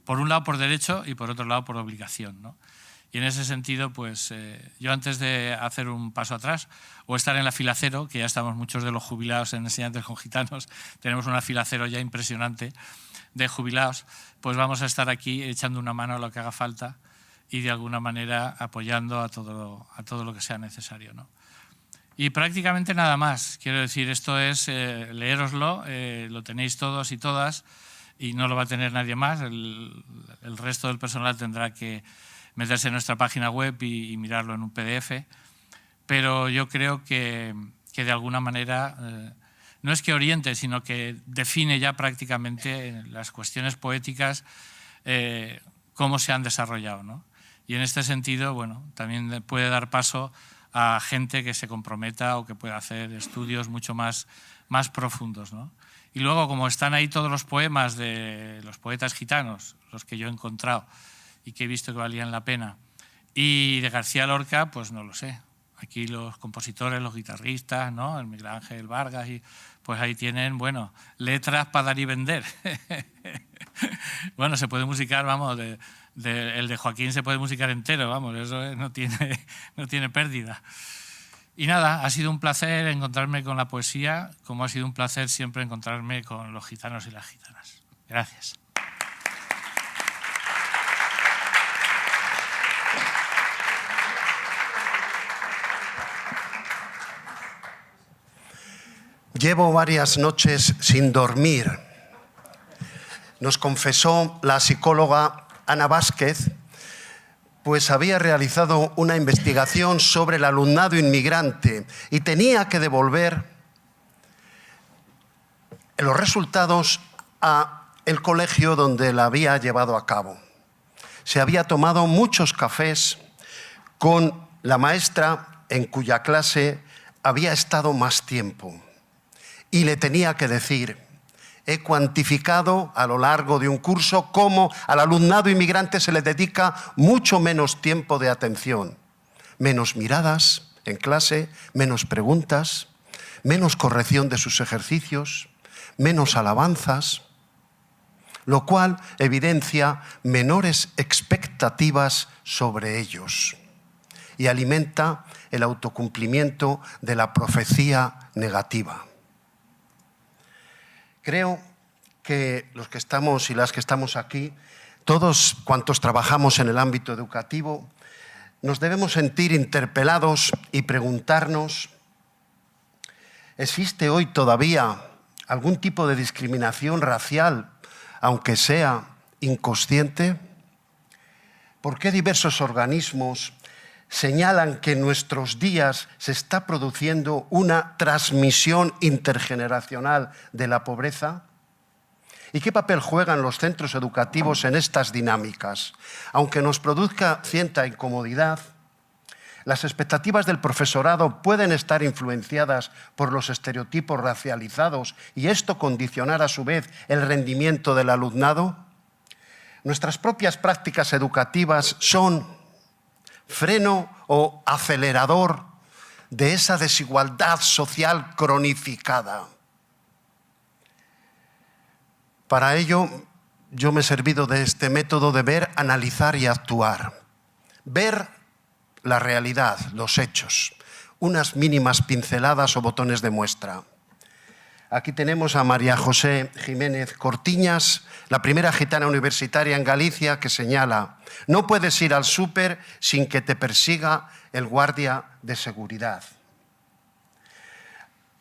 S3: Por un lado por derecho y por otro lado por obligación, ¿no? Y en ese sentido, pues yo antes de hacer un paso atrás o estar en la fila cero, que ya estamos muchos de los jubilados en Enseñantes con Gitanos, tenemos una fila cero ya impresionante de jubilados, pues vamos a estar aquí echando una mano a lo que haga falta y de alguna manera apoyando a todo lo que sea necesario, ¿no? Y prácticamente nada más. Quiero decir, esto es leéroslo, lo tenéis todos y todas y no lo va a tener nadie más. El resto del personal tendrá que meterse en nuestra página web y mirarlo en un PDF. Pero yo creo que de alguna manera no es que oriente, sino que define ya prácticamente las cuestiones poéticas cómo se han desarrollado, ¿no? Y en este sentido, bueno, también puede dar paso a gente que se comprometa o que pueda hacer estudios mucho más profundos, ¿no? Y luego, como están ahí todos los poemas de los poetas gitanos, los que yo he encontrado y que he visto que valían la pena, y de García Lorca, pues no lo sé. Aquí los compositores, los guitarristas, ¿no? El Miguel Ángel Vargas, y pues ahí tienen, bueno, letras para dar y vender. Bueno, se puede musicar, vamos, el de Joaquín se puede musicar entero, vamos, eso no tiene pérdida. Y nada, ha sido un placer encontrarme con la poesía, como ha sido un placer siempre encontrarme con los gitanos y las gitanas. Gracias.
S4: Llevo varias noches sin dormir. Nos confesó la psicóloga Ana Vázquez, pues había realizado una investigación sobre el alumnado inmigrante y tenía que devolver los resultados al colegio donde la había llevado a cabo. Se había tomado muchos cafés con la maestra en cuya clase había estado más tiempo. Y le tenía que decir, he cuantificado a lo largo de un curso cómo al alumnado inmigrante se le dedica mucho menos tiempo de atención, menos miradas en clase, menos preguntas, menos corrección de sus ejercicios, menos alabanzas, lo cual evidencia menores expectativas sobre ellos y alimenta el autocumplimiento de la profecía negativa. Creo que los que estamos y las que estamos aquí, todos cuantos trabajamos en el ámbito educativo, nos debemos sentir interpelados y preguntarnos: ¿existe hoy todavía algún tipo de discriminación racial, aunque sea inconsciente? ¿Por qué diversos organismos señalan que en nuestros días se está produciendo una transmisión intergeneracional de la pobreza? ¿Y qué papel juegan los centros educativos en estas dinámicas? Aunque nos produzca cierta incomodidad, las expectativas del profesorado pueden estar influenciadas por los estereotipos racializados y esto condicionar a su vez el rendimiento del alumnado. Nuestras propias prácticas educativas son freno o acelerador de esa desigualdad social cronificada. Para ello, yo me he servido de este método de ver, analizar y actuar. Ver la realidad, los hechos, unas mínimas pinceladas o botones de muestra. Aquí tenemos a María José Jiménez Cortiñas, la primera gitana universitaria en Galicia, que señala: no puedes ir al súper sin que te persiga el guardia de seguridad.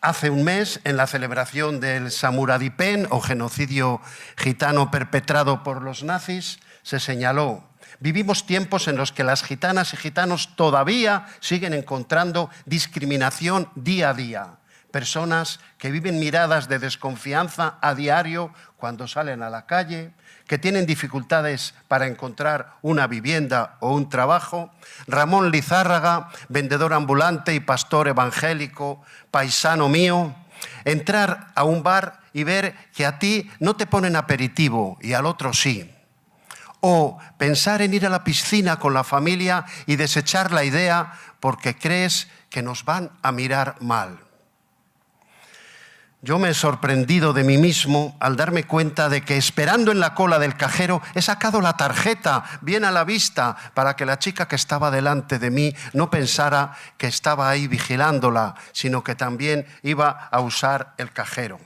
S4: Hace un mes, en la celebración del Samuradipen, o genocidio gitano perpetrado por los nazis, se señaló: vivimos tiempos en los que las gitanas y gitanos todavía siguen encontrando discriminación día a día. Personas que viven miradas de desconfianza a diario cuando salen a la calle, que tienen dificultades para encontrar una vivienda o un trabajo. Ramón Lizárraga, vendedor ambulante y pastor evangélico, paisano mío, entrar a un bar y ver que a ti no te ponen aperitivo y al otro sí. O pensar en ir a la piscina con la familia y desechar la idea porque crees que nos van a mirar mal. Yo me he sorprendido de mí mismo al darme cuenta de que, esperando en la cola del cajero, he sacado la tarjeta bien a la vista para que la chica que estaba delante de mí no pensara que estaba ahí vigilándola, sino que también iba a usar el cajero.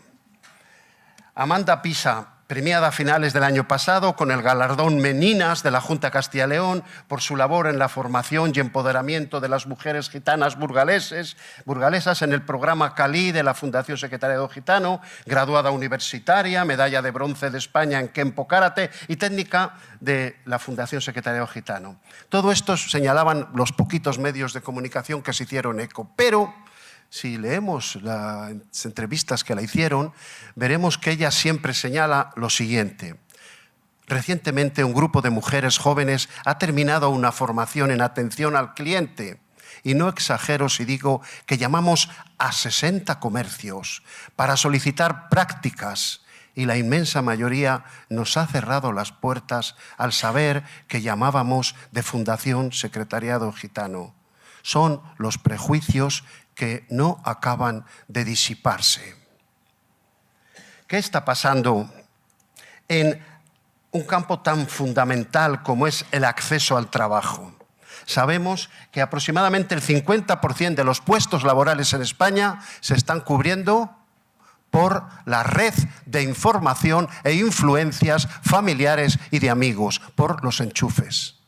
S4: Amanda Pisa, premiada a finales del año pasado con el galardón Meninas de la Junta de Castilla y León por su labor en la formación y empoderamiento de las mujeres gitanas burgalesas en el programa Cali de la Fundación Secretariado Gitano, graduada universitaria, medalla de bronce de España en Kempo Karate y técnica de la Fundación Secretariado Gitano. Todo esto señalaban los poquitos medios de comunicación que se hicieron eco, pero si leemos las entrevistas que la hicieron, veremos que ella siempre señala lo siguiente. Recientemente un grupo de mujeres jóvenes ha terminado una formación en atención al cliente. Y no exagero si digo que llamamos a 60 comercios para solicitar prácticas. Y la inmensa mayoría nos ha cerrado las puertas al saber que llamábamos de Fundación Secretariado Gitano. Son los prejuicios que no acaban de disiparse. ¿Qué está pasando en un campo tan fundamental como es el acceso al trabajo? Sabemos que aproximadamente el 50% de los puestos laborales en España se están cubriendo por la red de información e influencias familiares y de amigos, por los enchufes.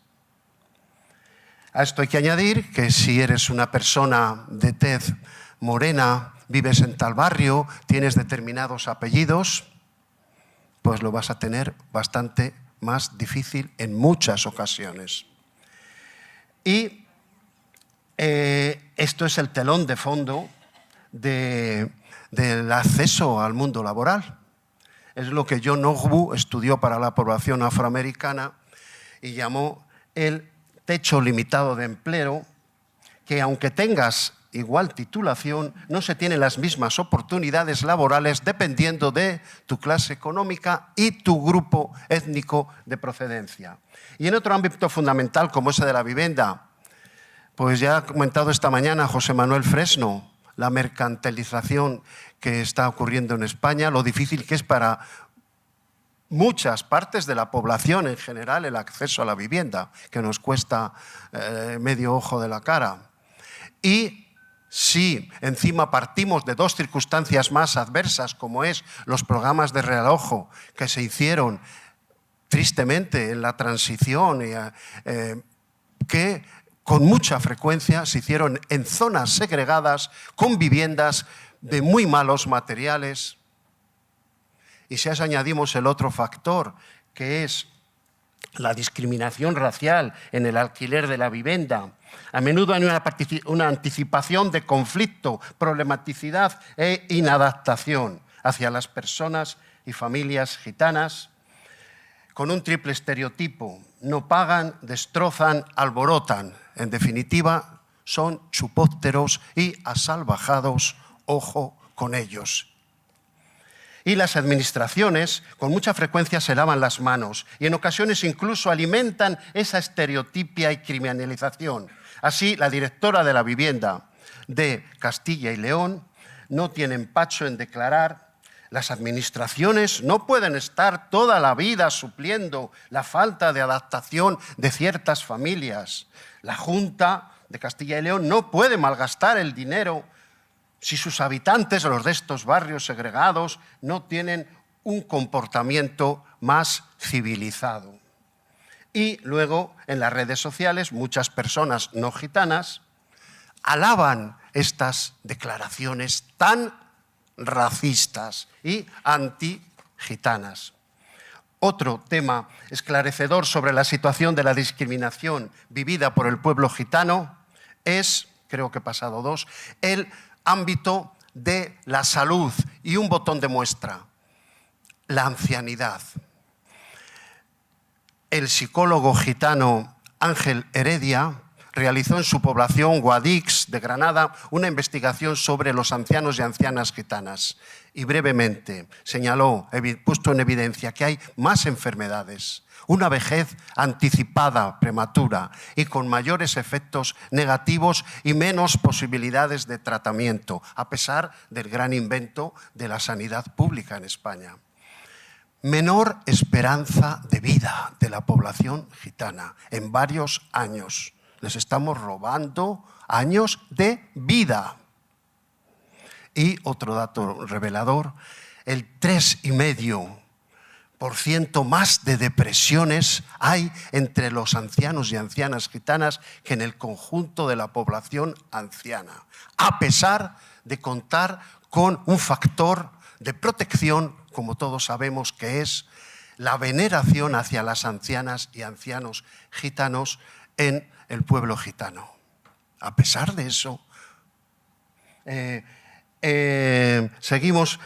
S4: A esto hay que añadir que si eres una persona de tez morena, vives en tal barrio, tienes determinados apellidos, pues lo vas a tener bastante más difícil en muchas ocasiones. Y esto es el telón de fondo del acceso al mundo laboral. Es lo que John Ogbu estudió para la población afroamericana y llamó el techo limitado de empleo, que aunque tengas igual titulación, no se tienen las mismas oportunidades laborales dependiendo de tu clase económica y tu grupo étnico de procedencia. Y en otro ámbito fundamental como ese de la vivienda, pues ya ha comentado esta mañana José Manuel Fresno, la mercantilización que está ocurriendo en España, lo difícil que es para muchas partes de la población en general el acceso a la vivienda, que nos cuesta medio ojo de la cara. Y si encima partimos de dos circunstancias más adversas, como es los programas de realojo que se hicieron tristemente en la transición, que con mucha frecuencia se hicieron en zonas segregadas, con viviendas de muy malos materiales. Y si a eso añadimos el otro factor, que es la discriminación racial en el alquiler de la vivienda, a menudo hay una anticipación de conflicto, problematicidad e inadaptación hacia las personas y familias gitanas, con un triple estereotipo: no pagan, destrozan, alborotan. En definitiva, son chupópteros y asalvajados, ojo con ellos. Y las administraciones con mucha frecuencia se lavan las manos y en ocasiones incluso alimentan esa estereotipia y criminalización. Así, la directora de la vivienda de Castilla y León no tiene empacho en declarar: las administraciones no pueden estar toda la vida supliendo la falta de adaptación de ciertas familias. La Junta de Castilla y León no puede malgastar el dinero si sus habitantes, los de estos barrios segregados, no tienen un comportamiento más civilizado. Y luego, en las redes sociales, muchas personas no gitanas alaban estas declaraciones tan racistas y antigitanas. Otro tema esclarecedor sobre la situación de la discriminación vivida por el pueblo gitano es, creo que he pasado dos, el ámbito de la salud y un botón de muestra: la ancianidad. El psicólogo gitano Ángel Heredia realizó en su población Guadix de Granada una investigación sobre los ancianos y ancianas gitanas y brevemente señaló, puesto en evidencia, que hay más enfermedades, una vejez anticipada, prematura y con mayores efectos negativos y menos posibilidades de tratamiento, a pesar del gran invento de la sanidad pública en España. Menor esperanza de vida de la población gitana en varios años. Les estamos robando años de vida. Y otro dato revelador: el 3,5% más de depresiones hay entre los ancianos y ancianas gitanas que en el conjunto de la población anciana, a pesar de contar con un factor de protección, como todos sabemos, que es la veneración hacia las ancianas y ancianos gitanos en el pueblo gitano. A pesar de eso, seguimos,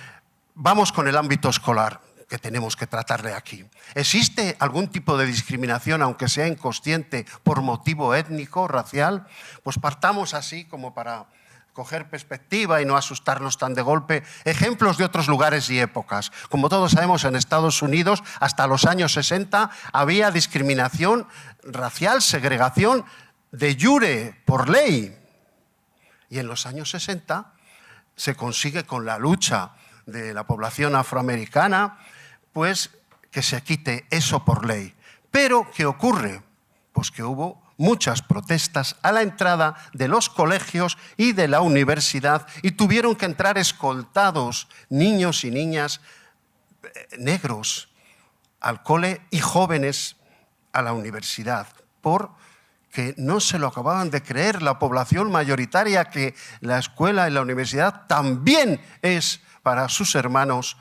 S4: vamos con el ámbito escolar, que tenemos que tratarle aquí. ¿Existe algún tipo de discriminación, aunque sea inconsciente, por motivo étnico, racial? Pues partamos así, como para coger perspectiva y no asustarnos tan de golpe, ejemplos de otros lugares y épocas. Como todos sabemos, en Estados Unidos, hasta los años 60, había discriminación racial, segregación de jure, por ley. Y en los años 60 se consigue, con la lucha de la población afroamericana, pues que se quite eso por ley. Pero, ¿qué ocurre? Pues que hubo muchas protestas a la entrada de los colegios y de la universidad y tuvieron que entrar escoltados niños y niñas negros al cole y jóvenes a la universidad, porque no se lo acababan de creer la población mayoritaria, que la escuela y la universidad también es para sus hermanos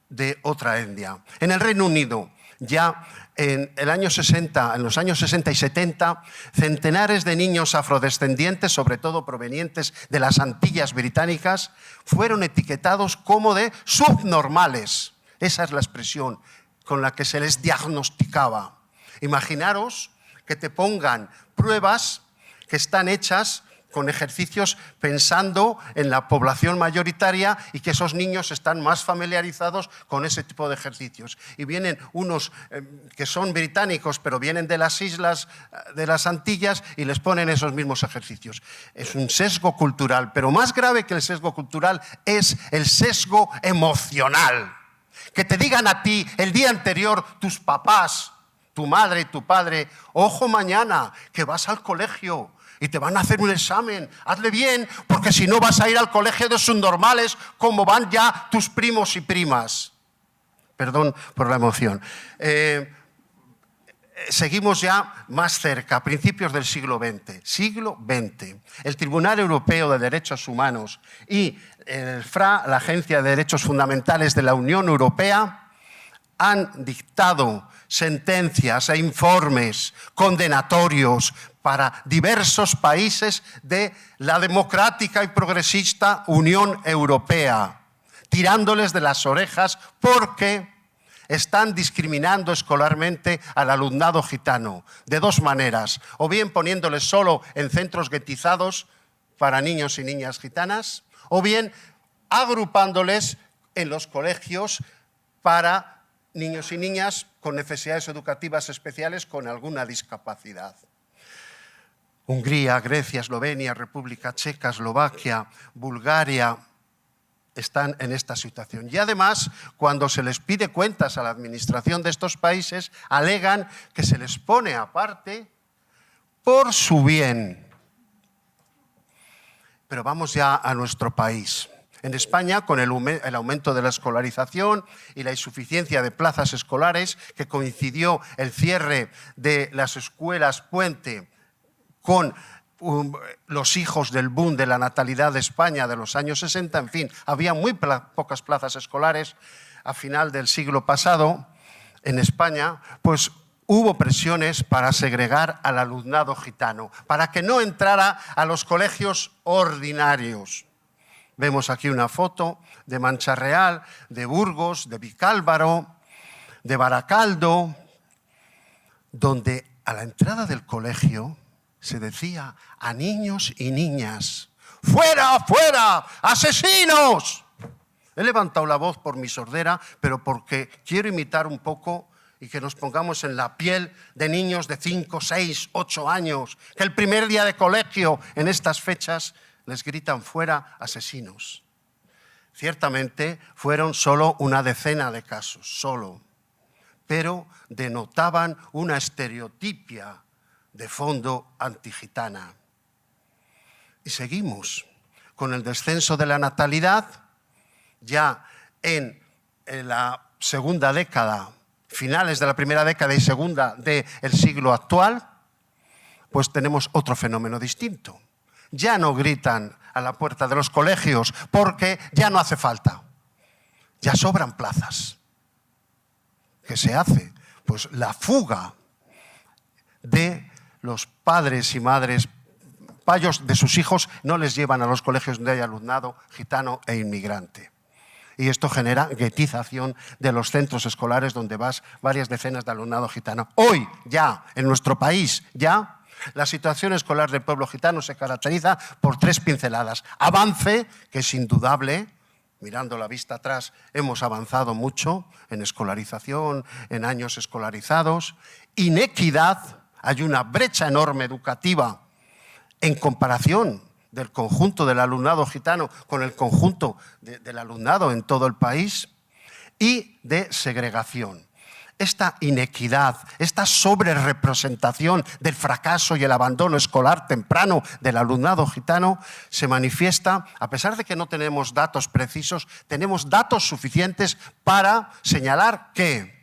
S4: de otra etnia. En el Reino Unido, ya en los años 60 y 70, centenares de niños afrodescendientes, sobre todo provenientes de las Antillas Británicas, fueron etiquetados como de subnormales. Esa es la expresión con la que se les diagnosticaba. Imaginaros que te pongan pruebas que están hechas con ejercicios pensando en la población mayoritaria y que esos niños están más familiarizados con ese tipo de ejercicios. Y vienen unos que son británicos, pero vienen de las islas de las Antillas y les ponen esos mismos ejercicios. Es un sesgo cultural, pero más grave que el sesgo cultural es el sesgo emocional. Que te digan a ti el día anterior tus papás, tu madre y tu padre, ojo mañana, que vas al colegio y te van a hacer un examen, hazle bien, porque si no vas a ir al colegio de subnormales como van ya tus primos y primas. Perdón por la emoción. Seguimos ya más cerca, a principios del siglo XX. Siglo XX. El Tribunal Europeo de Derechos Humanos y el FRA, la Agencia de Derechos Fundamentales de la Unión Europea, han dictado sentencias e informes condenatorios para diversos países de la democrática y progresista Unión Europea, tirándoles de las orejas porque están discriminando escolarmente al alumnado gitano de dos maneras, o bien poniéndoles solo en centros guetizados para niños y niñas gitanas, o bien agrupándoles en los colegios para niños y niñas con necesidades educativas especiales con alguna discapacidad. Hungría, Grecia, Eslovenia, República Checa, Eslovaquia, Bulgaria están en esta situación. Y además, cuando se les pide cuentas a la administración de estos países, alegan que se les pone aparte por su bien. Pero vamos ya a nuestro país. En España, con el aumento de la escolarización y la insuficiencia de plazas escolares, que coincidió el cierre de las escuelas puente con los hijos del boom de la natalidad de España de los años 60, en fin, había muy pocas plazas escolares a final del siglo pasado en España, pues hubo presiones para segregar al alumnado gitano, para que no entrara a los colegios ordinarios. Vemos aquí una foto de Mancha Real, de Burgos, de Vicálvaro, de Baracaldo, donde a la entrada del colegio se decía a niños y niñas: ¡fuera, fuera, asesinos! He levantado la voz por mi sordera, pero porque quiero imitar un poco y que nos pongamos en la piel de niños de 5, 6, 8 años, que el primer día de colegio en estas fechas les gritan fuera asesinos. Ciertamente fueron solo una decena de casos, solo, pero denotaban una estereotipia de fondo antigitana. Y seguimos con el descenso de la natalidad. Ya en la segunda década, finales de la primera década y segunda del siglo actual, pues tenemos otro fenómeno distinto. Ya no gritan a la puerta de los colegios porque ya no hace falta. Ya sobran plazas. ¿Qué se hace? Pues la fuga de los padres y madres payos de sus hijos no les llevan a los colegios donde hay alumnado gitano e inmigrante. Y esto genera guetización de los centros escolares donde vas varias decenas de alumnado gitano. Hoy ya, en nuestro país, ya la situación escolar del pueblo gitano se caracteriza por 3 pinceladas. Avance, que es indudable, mirando la vista atrás, hemos avanzado mucho en escolarización, en años escolarizados. Inequidad, hay una brecha enorme educativa en comparación del conjunto del alumnado gitano con el conjunto del alumnado en todo el país. Y de segregación. Esta inequidad, esta sobrerepresentación del fracaso y el abandono escolar temprano del alumnado gitano se manifiesta, a pesar de que no tenemos datos precisos, tenemos datos suficientes para señalar que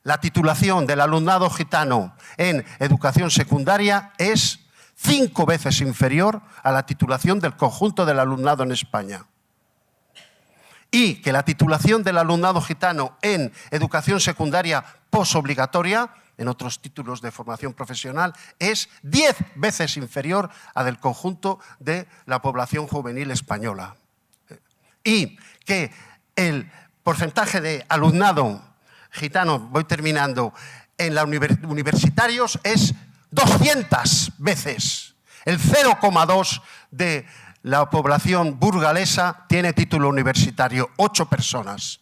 S4: la titulación del alumnado gitano en educación secundaria es 5 veces inferior a la titulación del conjunto del alumnado en España. Y que la titulación del alumnado gitano en educación secundaria posobligatoria, en otros títulos de formación profesional, es 10 veces inferior a del conjunto de la población juvenil española. Y que el porcentaje de alumnado gitano, voy terminando, en la universitarios es 200 veces. El 0,2 de la población burgalesa tiene título universitario, 8 personas.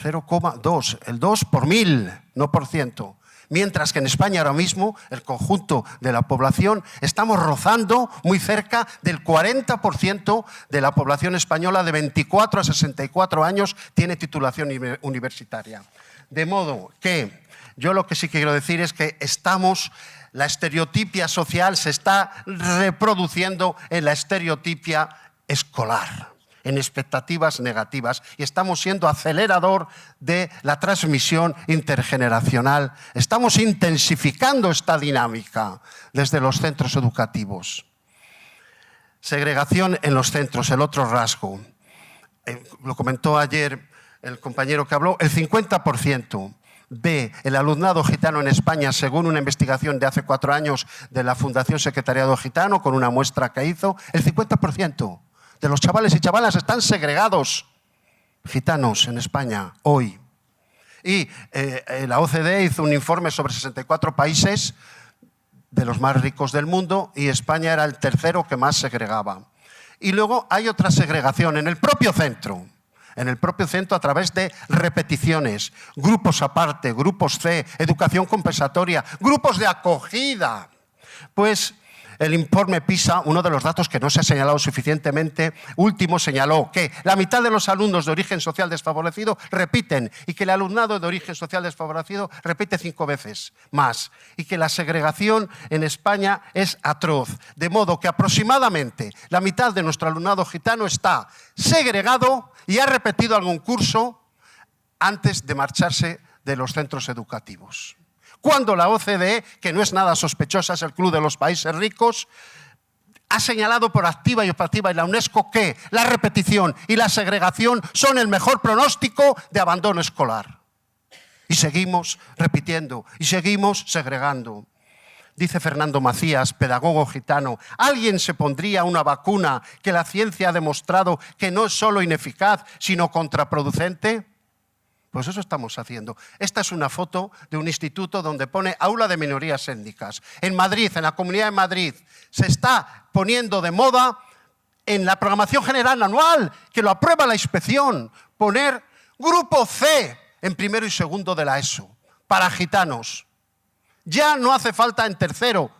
S4: 0,2, el 2 por 1000, no por ciento. Mientras que en España ahora mismo, el conjunto de la población, estamos rozando muy cerca del 40% de la población española de 24 a 64 años tiene titulación universitaria. De modo que yo lo que sí quiero decir es que la estereotipia social se está reproduciendo en la estereotipia escolar, en expectativas negativas, y estamos siendo acelerador de la transmisión intergeneracional. Estamos intensificando esta dinámica desde los centros educativos. Segregación en los centros, el otro rasgo. Lo comentó ayer el compañero que habló, el 50% del alumnado gitano en España, según una investigación de hace 4 años de la Fundación Secretariado Gitano, con una muestra que hizo, el 50% de los chavales y chavalas están segregados gitanos en España hoy. Y la OCDE hizo un informe sobre 64 países de los más ricos del mundo y España era el tercero que más segregaba. Y luego hay otra segregación en el propio centro. En el propio centro a través de repeticiones, grupos aparte, grupos C, educación compensatoria, grupos de acogida. Pues el informe PISA, uno de los datos que no se ha señalado suficientemente, último señaló que la mitad de los alumnos de origen social desfavorecido repiten y que el alumnado de origen social desfavorecido repite 5 veces más y que la segregación en España es atroz. De modo que aproximadamente la mitad de nuestro alumnado gitano está segregado y ha repetido algún curso antes de marcharse de los centros educativos. Cuando la OCDE, que no es nada sospechosa, es el Club de los Países Ricos, ha señalado por activa y pasiva en la UNESCO que la repetición y la segregación son el mejor pronóstico de abandono escolar. Y seguimos repitiendo y seguimos segregando. Dice Fernando Macías, pedagogo gitano, ¿alguien se pondría una vacuna que la ciencia ha demostrado que no es solo ineficaz, sino contraproducente? Pues eso estamos haciendo. Esta es una foto de un instituto donde pone aula de minorías étnicas. En Madrid, en la Comunidad de Madrid, se está poniendo de moda en la programación general anual, que lo aprueba la inspección, poner grupo C en primero y segundo de la ESO, para gitanos. Ya no hace falta en tercero.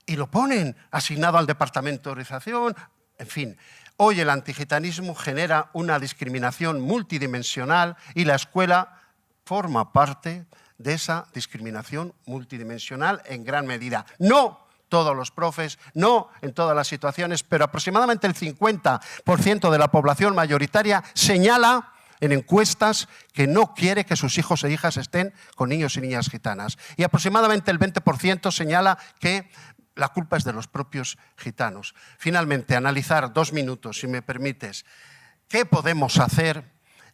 S4: Y lo ponen asignado al departamento de organización, en fin. Hoy el antigitanismo genera una discriminación multidimensional y la escuela forma parte de esa discriminación multidimensional en gran medida. No todos los profes, no en todas las situaciones, pero aproximadamente el 50% de la población mayoritaria señala en encuestas que no quiere que sus hijos e hijas estén con niños y niñas gitanas. Y aproximadamente el 20% señala que la culpa es de los propios gitanos. Finalmente, analizar 2 minutos, si me permites, ¿qué podemos hacer?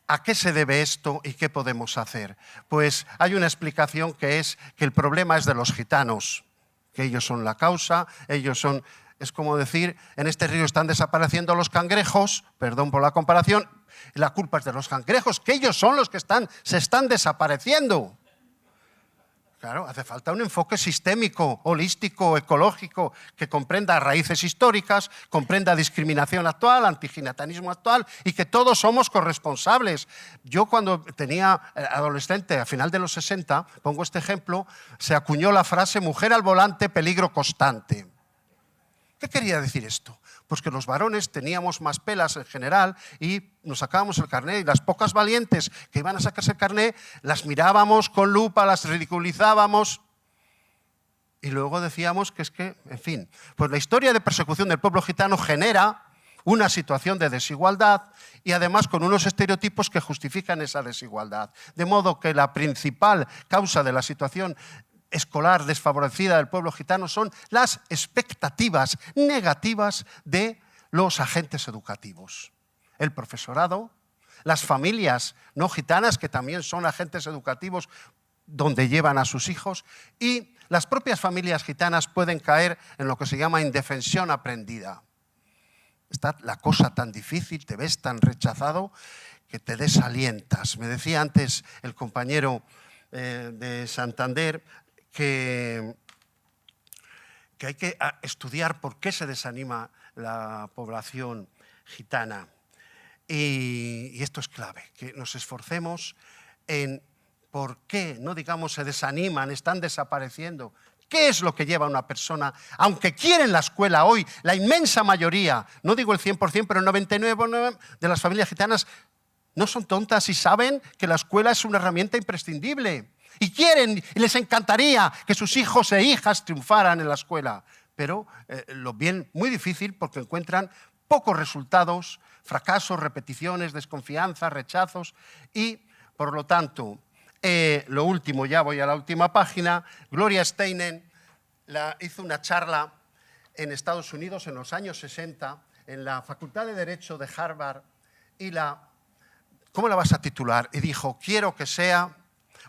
S4: ¿A qué se debe esto y qué podemos hacer? Pues hay una explicación que es que el problema es de los gitanos, que ellos son la causa, es como decir, en este río están desapareciendo los cangrejos, perdón por la comparación, la culpa es de los cangrejos, que ellos son los que se están desapareciendo. Claro, hace falta un enfoque sistémico, holístico, ecológico, que comprenda raíces históricas, comprenda discriminación actual, antigitanismo actual y que todos somos corresponsables. Yo cuando tenía adolescente, a final de los 60, pongo este ejemplo, se acuñó la frase mujer al volante, peligro constante. ¿Qué quería decir esto? Pues que los varones teníamos más pelas en general y nos sacábamos el carné y las pocas valientes que iban a sacarse el carné las mirábamos con lupa, las ridiculizábamos y luego decíamos que es que, en fin, pues la historia de persecución del pueblo gitano genera una situación de desigualdad y además con unos estereotipos que justifican esa desigualdad. De modo que la principal causa de la situación escolar desfavorecida del pueblo gitano son las expectativas negativas de los agentes educativos. El profesorado, las familias no gitanas, que también son agentes educativos donde llevan a sus hijos, y las propias familias gitanas pueden caer en lo que se llama indefensión aprendida. Está la cosa tan difícil, te ves tan rechazado que te desalientas. Me decía antes el compañero de Santander que que hay que estudiar por qué se desanima la población gitana. Y esto es clave, que nos esforcemos en por qué, no digamos se desaniman, están desapareciendo. ¿Qué es lo que lleva a una persona, aunque quieren la escuela hoy, la inmensa mayoría, no digo el 100%, pero el 99% de las familias gitanas no son tontas y saben que la escuela es una herramienta imprescindible? Y quieren, y les encantaría que sus hijos e hijas triunfaran en la escuela. Pero lo ven muy difícil porque encuentran pocos resultados, fracasos, repeticiones, desconfianza, rechazos. Y, por lo tanto, lo último, ya voy a la última página, Gloria Steinem hizo una charla en Estados Unidos en los años 60 en la Facultad de Derecho de Harvard y ¿cómo la vas a titular? Y dijo, quiero que sea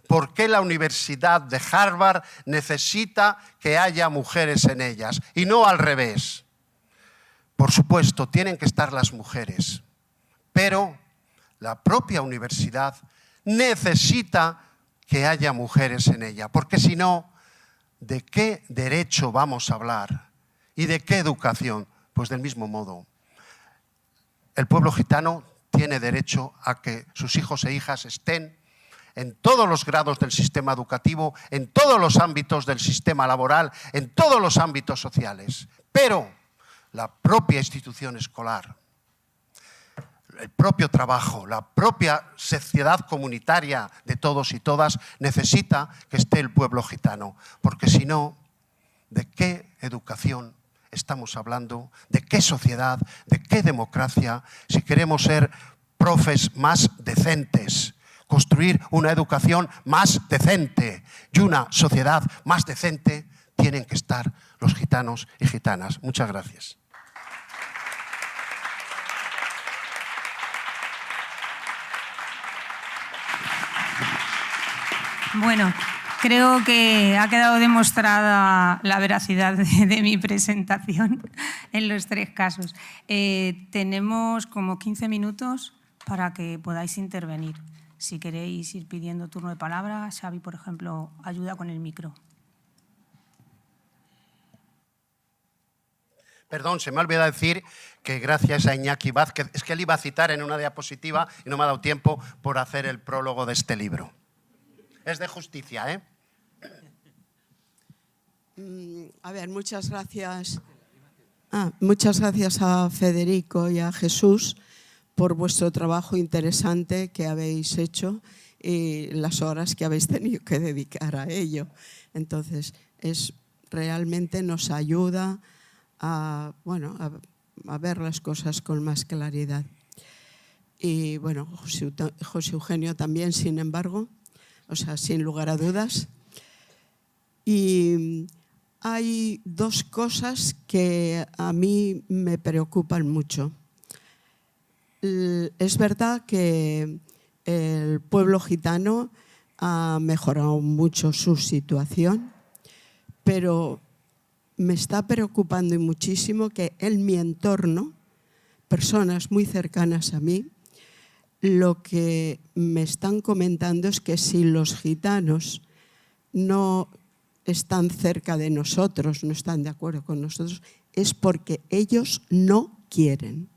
S4: ¿por qué la Universidad de Harvard necesita que haya mujeres en ellas? Y no al revés. Por supuesto, tienen que estar las mujeres, pero la propia universidad necesita que haya mujeres en ella, porque si no, ¿de qué derecho vamos a hablar? ¿Y de qué educación? Pues del mismo modo. El pueblo gitano tiene derecho a que sus hijos e hijas estén en todos los grados del sistema educativo, en todos los ámbitos del sistema laboral, en todos los ámbitos sociales. Pero la propia institución escolar, el propio trabajo, la propia sociedad comunitaria de todos y todas necesita que esté el pueblo gitano, porque si no, ¿de qué educación estamos hablando? ¿De qué sociedad? ¿De qué democracia? Si queremos ser profes más decentes, construir una educación más decente y una sociedad más decente, tienen que estar los gitanos y gitanas. Muchas gracias.
S1: Bueno, creo que ha quedado demostrada la veracidad de mi presentación en los tres casos. Tenemos como 15 minutos para que podáis intervenir. Si queréis ir pidiendo turno de palabra, Xavi, por ejemplo, ayuda con el micro.
S4: Perdón, se me ha olvidado decir que gracias a Iñaki Vázquez, es que él iba a citar en una diapositiva y no me ha dado tiempo por hacer el prólogo de este libro. Es de justicia, ¿eh?
S5: A ver, muchas gracias. Muchas gracias a Federico y a Jesús por vuestro trabajo interesante que habéis hecho y las horas que habéis tenido que dedicar a ello. Entonces, realmente nos ayuda a ver las cosas con más claridad. Y bueno, José Eugenio también, sin embargo, o sea, sin lugar a dudas. Y hay dos cosas que a mí me preocupan mucho. Es verdad que el pueblo gitano ha mejorado mucho su situación, pero me está preocupando muchísimo que en mi entorno, personas muy cercanas a mí, lo que me están comentando es que si los gitanos no están cerca de nosotros, no están de acuerdo con nosotros, es porque ellos no quieren.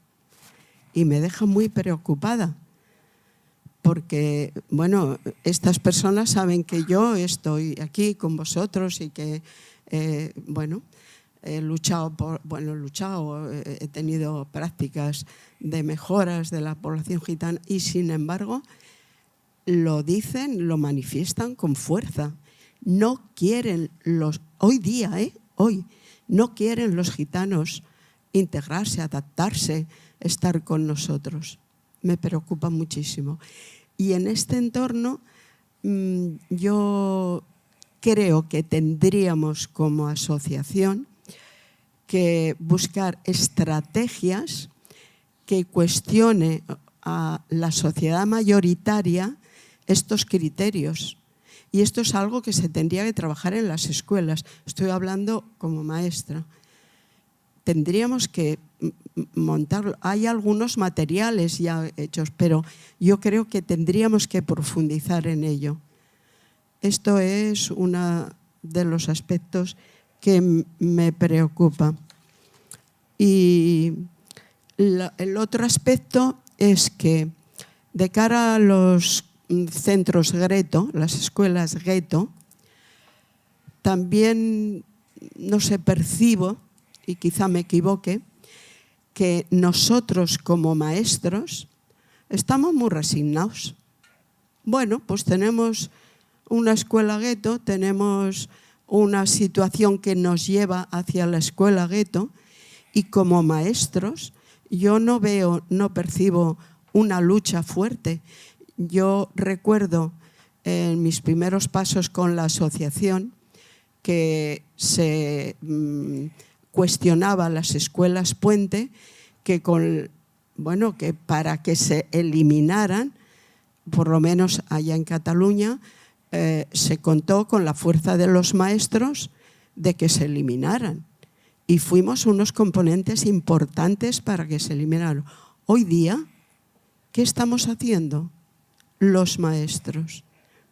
S5: Y me deja muy preocupada, porque, bueno, estas personas saben que yo estoy aquí con vosotros y que, he tenido prácticas de mejoras de la población gitana y, sin embargo, lo dicen, lo manifiestan con fuerza. No quieren hoy no quieren los gitanos integrarse, adaptarse, estar con nosotros. Me preocupa muchísimo. Y en este entorno yo creo que tendríamos como asociación que buscar estrategias que cuestione a la sociedad mayoritaria estos criterios. Y esto es algo que se tendría que trabajar en las escuelas. Estoy hablando como maestra. Tendríamos que montarlo. Hay algunos materiales ya hechos, pero yo creo que tendríamos que profundizar en ello. Esto es uno de los aspectos que me preocupa. Y el otro aspecto es que de cara a los centros gueto, las escuelas gueto, también, no sé, percibo, y quizá me equivoque, que nosotros como maestros estamos muy resignados. Bueno, pues tenemos una escuela gueto, tenemos una situación que nos lleva hacia la escuela gueto, y como maestros yo no veo, no percibo una lucha fuerte. Yo recuerdo en mis primeros pasos con la asociación que se cuestionaba las escuelas puente, que para que se eliminaran, por lo menos allá en Cataluña, se contó con la fuerza de los maestros de que se eliminaran. Y fuimos unos componentes importantes para que se eliminaran. Hoy día, ¿qué estamos haciendo los maestros?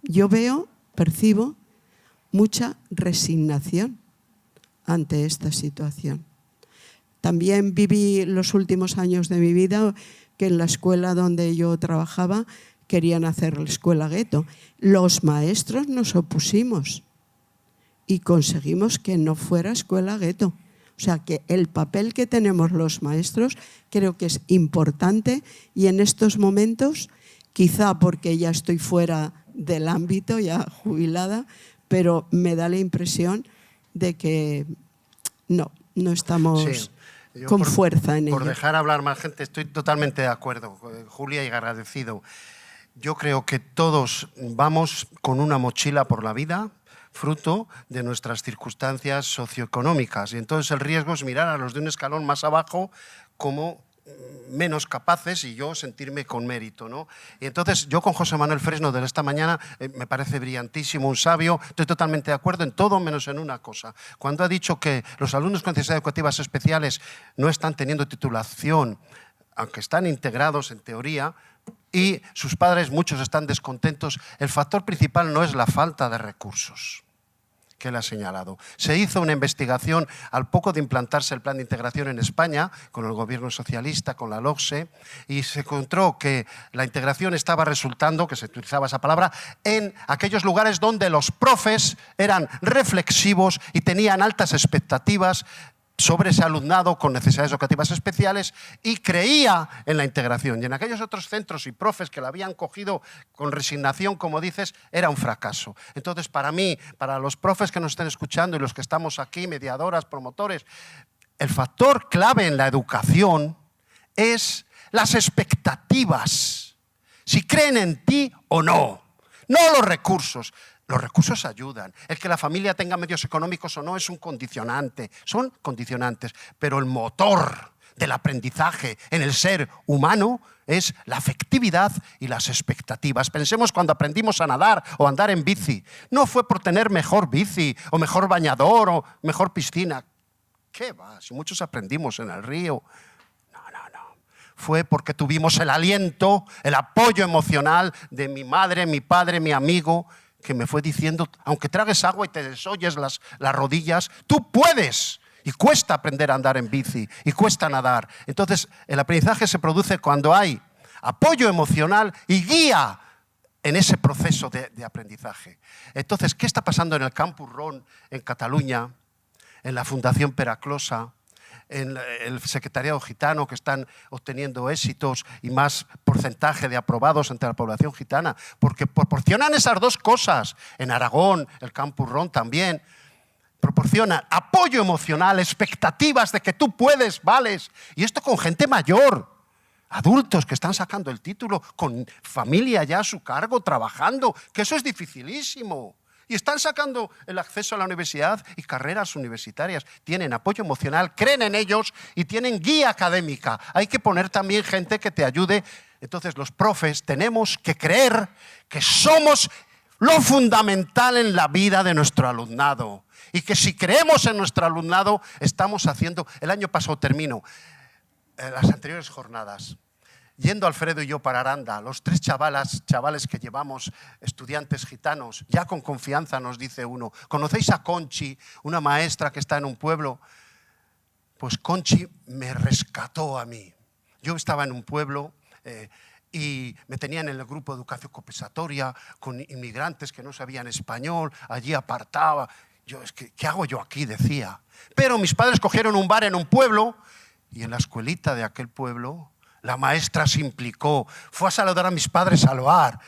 S5: Yo percibo mucha resignación ante esta situación. También viví los últimos años de mi vida que en la escuela donde yo trabajaba querían hacer la escuela gueto. Los maestros nos opusimos y conseguimos que no fuera escuela gueto. O sea que el papel que tenemos los maestros creo que es importante, y en estos momentos, quizá porque ya estoy fuera del ámbito, ya jubilada, pero me da la impresión de que no estamos con fuerza en ello.
S4: Por dejar hablar más gente, estoy totalmente de acuerdo, Julia, y agradecido. Yo creo que todos vamos con una mochila por la vida, fruto de nuestras circunstancias socioeconómicas, y entonces el riesgo es mirar a los de un escalón más abajo como menos capaces y yo sentirme con mérito, ¿no? Y entonces yo con José Manuel Fresno de esta mañana me parece brillantísimo, un sabio, estoy totalmente de acuerdo en todo menos en una cosa. Cuando ha dicho que los alumnos con necesidades educativas especiales no están teniendo titulación, aunque están integrados en teoría, y sus padres muchos están descontentos, el factor principal no es la falta de recursos que él ha señalado. Se hizo una investigación al poco de implantarse el plan de integración en España, con el gobierno socialista, con la LOCSE, y se encontró que la integración estaba resultando, que se utilizaba esa palabra, en aquellos lugares donde los profes eran reflexivos y tenían altas expectativas sobre ese alumnado con necesidades educativas especiales y creía en la integración. Y en aquellos otros centros y profes que la habían cogido con resignación, como dices, era un fracaso. Entonces, para mí, para los profes que nos estén escuchando y los que estamos aquí, mediadoras, promotores, el factor clave en la educación es las expectativas. Si creen en ti o no, no los recursos. Los recursos ayudan. El que la familia tenga medios económicos o no es un condicionante. Son condicionantes. Pero el motor del aprendizaje en el ser humano es la afectividad y las expectativas. Pensemos cuando aprendimos a nadar o a andar en bici. No fue por tener mejor bici o mejor bañador o mejor piscina. ¿Qué va? Si muchos aprendimos en el río. No. Fue porque tuvimos el aliento, el apoyo emocional de mi madre, mi padre, mi amigo, que me fue diciendo, aunque tragues agua y te desolles las rodillas, tú puedes. Y cuesta aprender a andar en bici, y cuesta nadar. Entonces, el aprendizaje se produce cuando hay apoyo emocional y guía en ese proceso de aprendizaje. Entonces, ¿qué está pasando en el Campus RON en Cataluña, en la Fundación Peraclosa, en el Secretariado Gitano, que están obteniendo éxitos y más porcentaje de aprobados entre la población gitana? Porque proporcionan esas dos cosas. En Aragón, el Campus RON también proporciona apoyo emocional, expectativas de que tú puedes, vales. Y esto con gente mayor, adultos que están sacando el título, con familia ya a su cargo, trabajando, que eso es dificilísimo. Y están sacando el acceso a la universidad y carreras universitarias. Tienen apoyo emocional, creen en ellos y tienen guía académica. Hay que poner también gente que te ayude. Entonces, los profes tenemos que creer que somos lo fundamental en la vida de nuestro alumnado. Y que si creemos en nuestro alumnado, estamos haciendo... El año pasado termino las anteriores jornadas. yendo Alfredo y yo para Aranda, los 3 chavales que llevamos, estudiantes gitanos, ya con confianza nos dice uno, ¿conocéis a Conchi, una maestra que está en un pueblo? Pues Conchi me rescató a mí. Yo estaba en un pueblo y me tenían en el grupo de educación compensatoria con inmigrantes que no sabían español, allí apartaba. Yo, es que, ¿qué hago yo aquí?, decía. Pero mis padres cogieron un bar en un pueblo y en la escuelita de aquel pueblo la maestra se implicó, fue a saludar a mis padres al bar,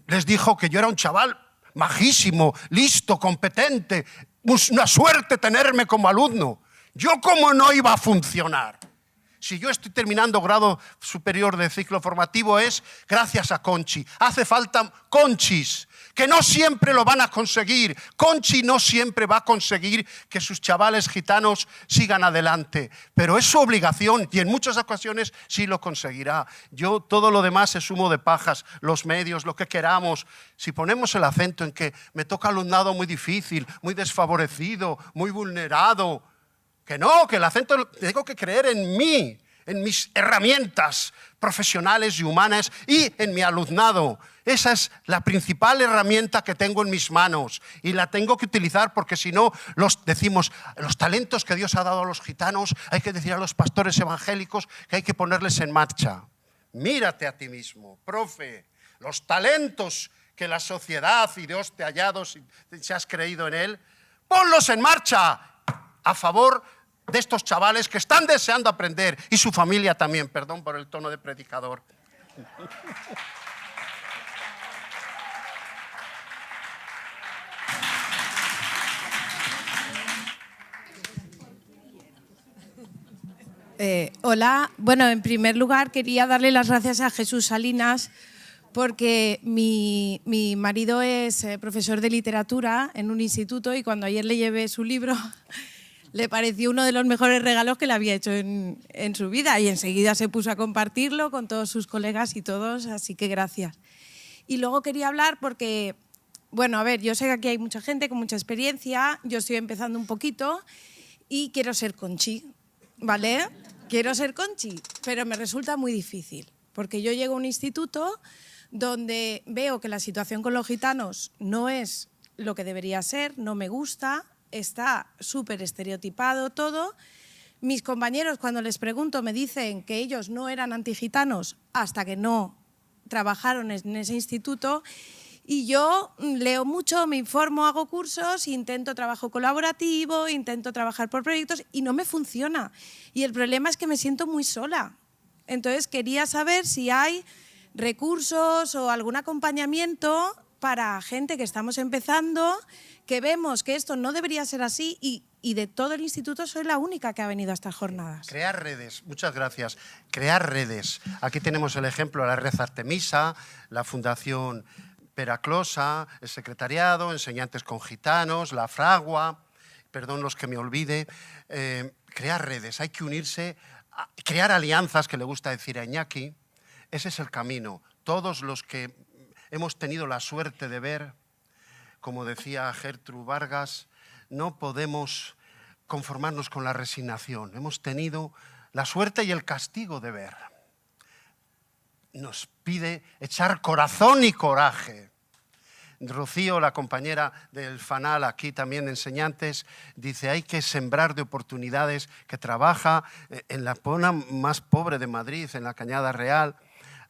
S4: les dijo que yo era un chaval majísimo, listo, competente, una suerte tenerme como alumno. ¿Yo cómo no iba a funcionar? Si yo estoy terminando grado superior de ciclo formativo es gracias a Conchi. Hace falta Conchis, que no siempre lo van a conseguir. Conchi no siempre va a conseguir que sus chavales gitanos sigan adelante, pero es su obligación y en muchas ocasiones sí lo conseguirá. Yo todo lo demás es humo de pajas, los medios, lo que queramos. Si ponemos el acento en que me toca alumnado muy difícil, muy desfavorecido, muy vulnerado, que no, que el acento tengo que creer en mí, en mis herramientas profesionales y humanas y en mi alumnado. Esa es la principal herramienta que tengo en mis manos y la tengo que utilizar porque si no, los talentos que Dios ha dado a los gitanos, hay que decir a los pastores evangélicos que hay que ponerles en marcha. Mírate a ti mismo, profe, los talentos que la sociedad y Dios te ha hallado si has creído en él, ponlos en marcha a favor de estos chavales que están deseando aprender y su familia también. Perdón por el tono de predicador.
S6: Hola, bueno, en primer lugar quería darle las gracias a Jesús Salinas porque mi marido es profesor de literatura en un instituto y cuando ayer le llevé su libro le pareció uno de los mejores regalos que le había hecho en su vida y enseguida se puso a compartirlo con todos sus colegas y todos, así que gracias. Y luego quería hablar porque, bueno, a ver, yo sé que aquí hay mucha gente con mucha experiencia, yo estoy empezando un poquito y quiero ser Conchi, ¿vale? Quiero ser Conchi, pero me resulta muy difícil porque yo llego a un instituto donde veo que la situación con los gitanos no es lo que debería ser, no me gusta, está súper estereotipado todo. Mis compañeros, cuando les pregunto, me dicen que ellos no eran antigitanos hasta que no trabajaron en ese instituto. Y yo leo mucho, me informo, hago cursos, intento trabajo colaborativo, intento trabajar por proyectos y no me funciona. Y el problema es que me siento muy sola. Entonces quería saber si hay recursos o algún acompañamiento para gente que estamos empezando, que vemos que esto no debería ser así y de todo el instituto soy la única que ha venido a estas jornadas.
S4: Crear redes, muchas gracias. Crear redes. Aquí tenemos el ejemplo de la Red Artemisa, la Fundación Peraclosa, el Secretariado, Enseñantes con Gitanos, la Fragua, perdón los que me olvide. Crear redes, hay que unirse, crear alianzas, que le gusta decir a Iñaki. Ese es el camino. Todos los que hemos tenido la suerte de ver, como decía Gertrude Vargas, no podemos conformarnos con la resignación. Hemos tenido la suerte y el castigo de ver. Nos pide echar corazón y coraje. Rocío, la compañera del FANAL, aquí también de Enseñantes, dice hay que sembrar de oportunidades, que trabaja en la zona más pobre de Madrid, en la Cañada Real.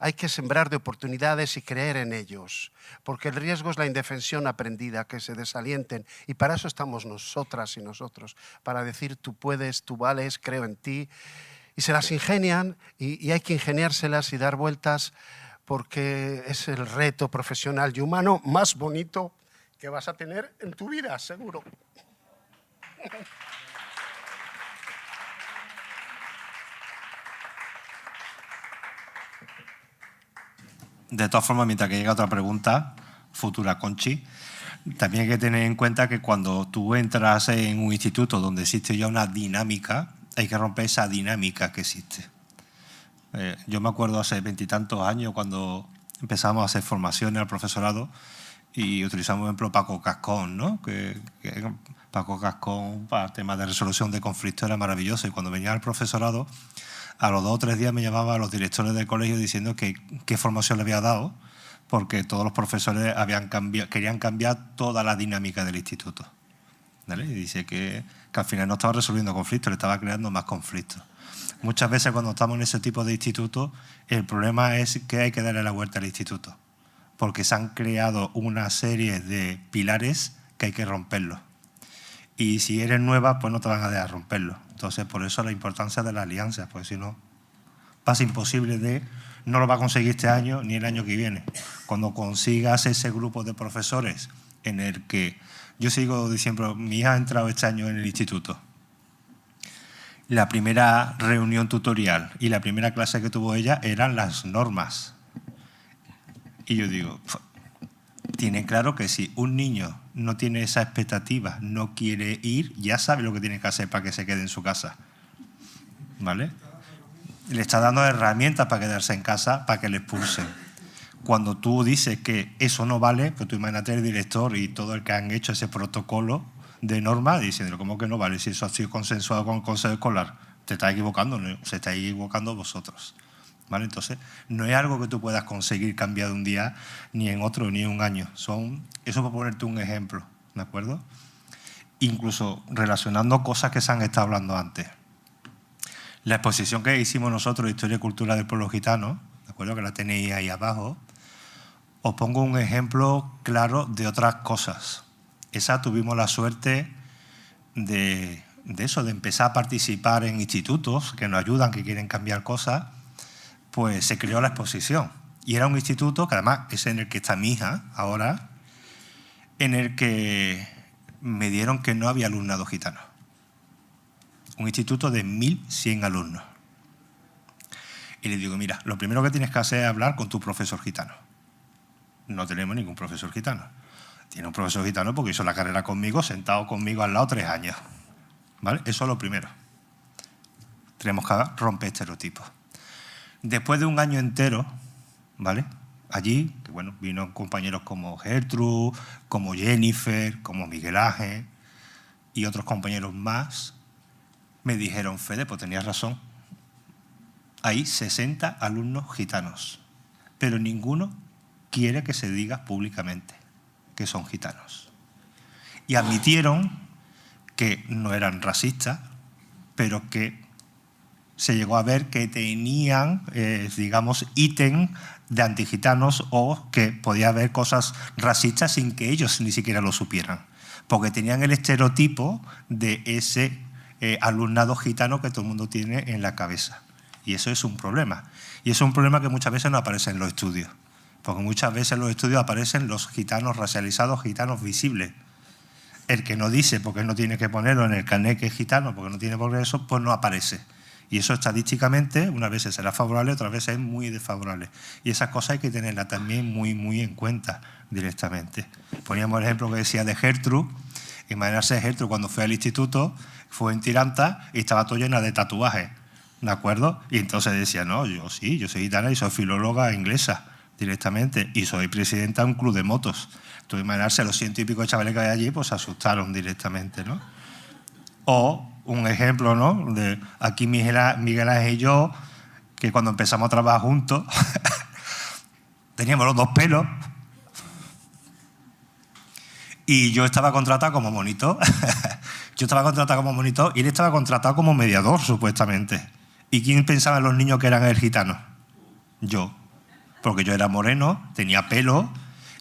S4: Hay que sembrar de oportunidades y creer en ellos, porque el riesgo es la indefensión aprendida, que se desalienten. Y para eso estamos nosotras y nosotros, para decir tú puedes, tú vales, creo en ti. Y se las ingenian y hay que ingeniárselas y dar vueltas porque es el reto profesional y humano más bonito que vas a tener en tu vida, seguro.
S2: De todas formas, mientras que llega otra pregunta, futura Conchi, también hay que tener en cuenta que cuando tú entras en un instituto donde existe ya una dinámica, hay que romper esa dinámica que existe. Yo me acuerdo hace 20 y tantos años cuando empezamos a hacer formaciones al profesorado y utilizamos, por ejemplo, Paco Cascón, ¿no? Que Paco Cascón para temas de resolución de conflictos era maravilloso y cuando venía al profesorado A los 2 o 3 días me llamaban a los directores del colegio diciendo que qué formación le había dado, porque todos los profesores querían cambiar toda la dinámica del instituto. ¿Vale? Y dice que al final no estaba resolviendo conflictos, le estaba creando más conflictos. Muchas veces cuando estamos en ese tipo de institutos, el problema es que hay que darle la vuelta al instituto, porque se han creado una serie de pilares que hay que romperlos. Y si eres nueva, pues no te van a dejar romperlo. Entonces, por eso la importancia de las alianzas, porque si no, pasa imposible no lo va a conseguir este año ni el año que viene. Cuando consigas ese grupo de profesores en el que, yo sigo diciendo, mi hija ha entrado este año en el instituto. La primera reunión tutorial y la primera clase que tuvo ella eran las normas. Y yo digo, tiene claro que si un niño no tiene esa expectativa, no quiere ir, ya sabe lo que tiene que hacer para que se quede en su casa. ¿Vale? Le está dando herramientas para quedarse en casa, para que le expulsen. Cuando tú dices que eso no vale, pues tú imagínate el director y todo el que han hecho ese protocolo de norma diciendo, ¿cómo que no vale? Si eso ha sido consensuado con el consejo escolar, te estás equivocando, ¿no? Se estáis equivocando vosotros. ¿Vale? Entonces, no es algo que tú puedas conseguir cambiar de un día, ni en otro, ni en un año. Eso por ponerte un ejemplo, ¿de acuerdo? Incluso relacionando cosas que se han estado hablando antes. La exposición que hicimos nosotros de Historia y Cultura del Pueblo Gitano, ¿de acuerdo? Que la tenéis ahí abajo. Os pongo un ejemplo claro de otras cosas. Esa tuvimos la suerte de empezar a participar en institutos que nos ayudan, que quieren cambiar cosas. Pues se creó la exposición. Y era un instituto, que además es en el que está mi hija ahora, en el que me dieron que no había alumnado gitano. Un instituto de 1.100 alumnos. Y le digo, mira, lo primero que tienes que hacer es hablar con tu profesor gitano. No tenemos ningún profesor gitano. Tiene un profesor gitano porque hizo la carrera conmigo, sentado conmigo al lado 3 años. ¿Vale? Eso es lo primero. Tenemos que romper estereotipos. Después de un año entero, ¿vale? Allí, que bueno, vino compañeros como Gertrude, como Jennifer, como Miguel Ángel y otros compañeros más, me dijeron, Fede, pues tenías razón. Hay 60 alumnos gitanos, pero ninguno quiere que se diga públicamente que son gitanos. Y admitieron que no eran racistas, pero que se llegó a ver que tenían, digamos, ítem de antigitanos o que podía haber cosas racistas sin que ellos ni siquiera lo supieran. Porque tenían el estereotipo de ese alumnado gitano que todo el mundo tiene en la cabeza. Y eso es un problema. Y eso es un problema que muchas veces no aparece en los estudios. Porque muchas veces en los estudios aparecen los gitanos racializados, gitanos visibles. El que no dice, porque no tiene que ponerlo en el carnet que es gitano, porque no tiene por qué eso, pues no aparece. Y eso estadísticamente, unas veces será favorable, otras veces es muy desfavorable. Y esas cosas hay que tenerlas también muy en cuenta directamente. Poníamos el ejemplo que decía de Gertrude. Imaginarse Gertrude cuando fue al instituto, fue en Tiranta y estaba todo llena de tatuajes, ¿de acuerdo? Y entonces decía, no, yo soy gitana y soy filóloga inglesa directamente y soy presidenta de un club de motos. Entonces imaginarse los 100 y pico chavales que hay allí, pues se asustaron directamente, ¿no? O un ejemplo, ¿no? De aquí Miguel Ángel y yo, que cuando empezamos a trabajar juntos, teníamos los 2 pelos y yo estaba contratado como monitor. Yo estaba contratado como monitor y él estaba contratado como mediador, supuestamente. ¿Y quién pensaba en los niños que eran el gitano? Yo. Porque yo era moreno, tenía pelo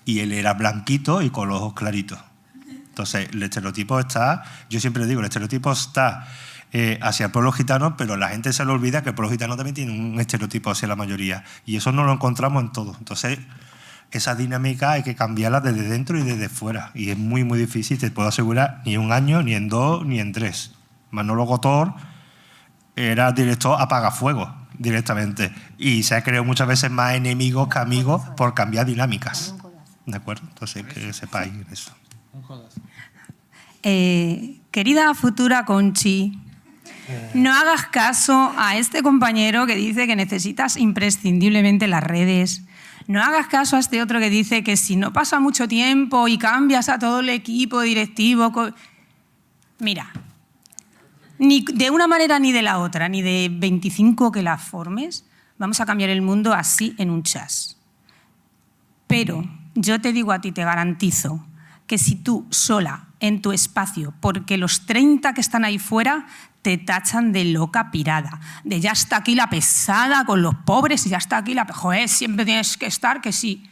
S2: y él era blanquito y con los ojos claritos. Entonces, el estereotipo está, yo siempre digo, el estereotipo está hacia el pueblo gitano, pero la gente se le olvida que el pueblo gitano también tiene un estereotipo hacia la mayoría. Y eso no lo encontramos en todo. Entonces, esa dinámica hay que cambiarla desde dentro y desde fuera. Y es muy difícil, te puedo asegurar, ni en 1 año, ni en 2, ni en 3. Manolo Gotor era director apagafuego directamente. Y se ha creado muchas veces más enemigos que amigos por cambiar dinámicas. ¿De acuerdo? Entonces, que sepáis eso.
S1: Querida futura Conchi, no hagas caso a este compañero que dice que necesitas imprescindiblemente las redes. No hagas caso a este otro que dice que si no pasa mucho tiempo y cambias a todo el equipo directivo... Mira, ni de una manera ni de la otra, ni de 25 que la formes, vamos a cambiar el mundo así en un chas. Pero yo te digo a ti, te garantizo, que si tú sola, en tu espacio, porque los 30 que están ahí fuera te tachan de loca pirada, de ya está aquí la pesada con los pobres y ya está aquí la... Joder, siempre tienes que estar, que sí.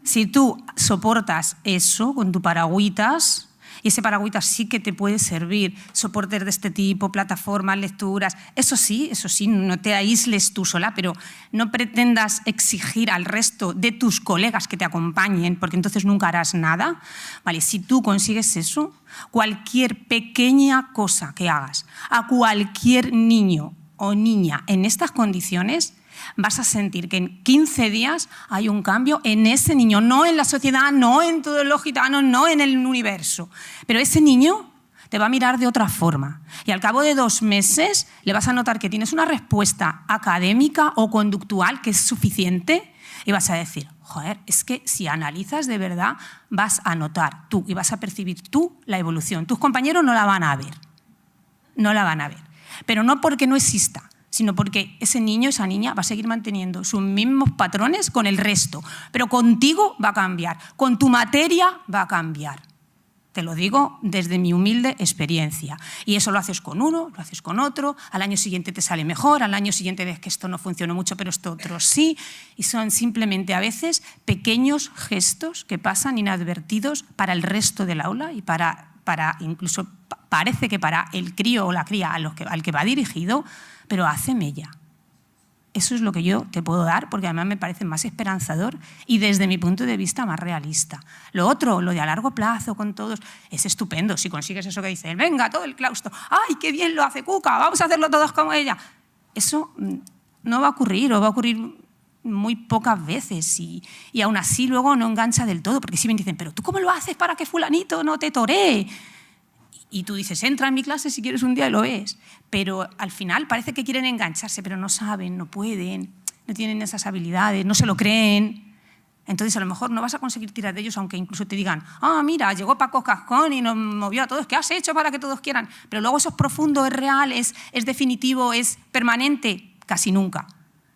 S1: Si tú soportas eso con tu paragüitas, y ese paragüitas sí que te puede servir, soportes de este tipo, plataformas, lecturas, eso sí, no te aísles tú sola, pero no pretendas exigir al resto de tus colegas que te acompañen, porque entonces nunca harás nada. Vale, si tú consigues eso, cualquier pequeña cosa que hagas a cualquier niño o niña en estas condiciones, vas a sentir que en 15 días hay un cambio en ese niño, no en la sociedad, no en todos los gitanos, no en el universo. Pero ese niño te va a mirar de otra forma. Y al cabo de 2 meses le vas a notar que tienes una respuesta académica o conductual que es suficiente y vas a decir, joder, es que si analizas de verdad vas a notar tú y vas a percibir tú la evolución. Tus compañeros no la van a ver, no la van a ver. Pero no porque no exista, sino porque ese niño, esa niña va a seguir manteniendo sus mismos patrones con el resto. Pero contigo va a cambiar, con tu materia va a cambiar. Te lo digo desde mi humilde experiencia. Y eso lo haces con uno, lo haces con otro, al año siguiente te sale mejor, al año siguiente ves que esto no funcionó mucho, pero esto otro sí. Y son simplemente a veces pequeños gestos que pasan inadvertidos para el resto del aula y para incluso parece que para el crío o la cría al que va dirigido, pero hace mella. Eso es lo que yo te puedo dar, porque además me parece más esperanzador y desde mi punto de vista más realista. Lo otro, lo de a largo plazo con todos, es estupendo. Si consigues eso que dicen, venga, todo el claustro, ¡ay, qué bien lo hace Cuca! Vamos a hacerlo todos como ella. Eso no va a ocurrir, o va a ocurrir muy pocas veces y aún así luego no engancha del todo, porque si me dicen, pero ¿tú cómo lo haces para que fulanito no te toree? Y tú dices, entra en mi clase si quieres un día y lo ves. Pero al final parece que quieren engancharse, pero no saben, no pueden, no tienen esas habilidades, no se lo creen. Entonces a lo mejor no vas a conseguir tirar de ellos, aunque incluso te digan, mira, llegó Paco Cascón y nos movió a todos, ¿qué has hecho para que todos quieran? Pero luego eso es profundo, es real, es definitivo, es permanente, casi nunca.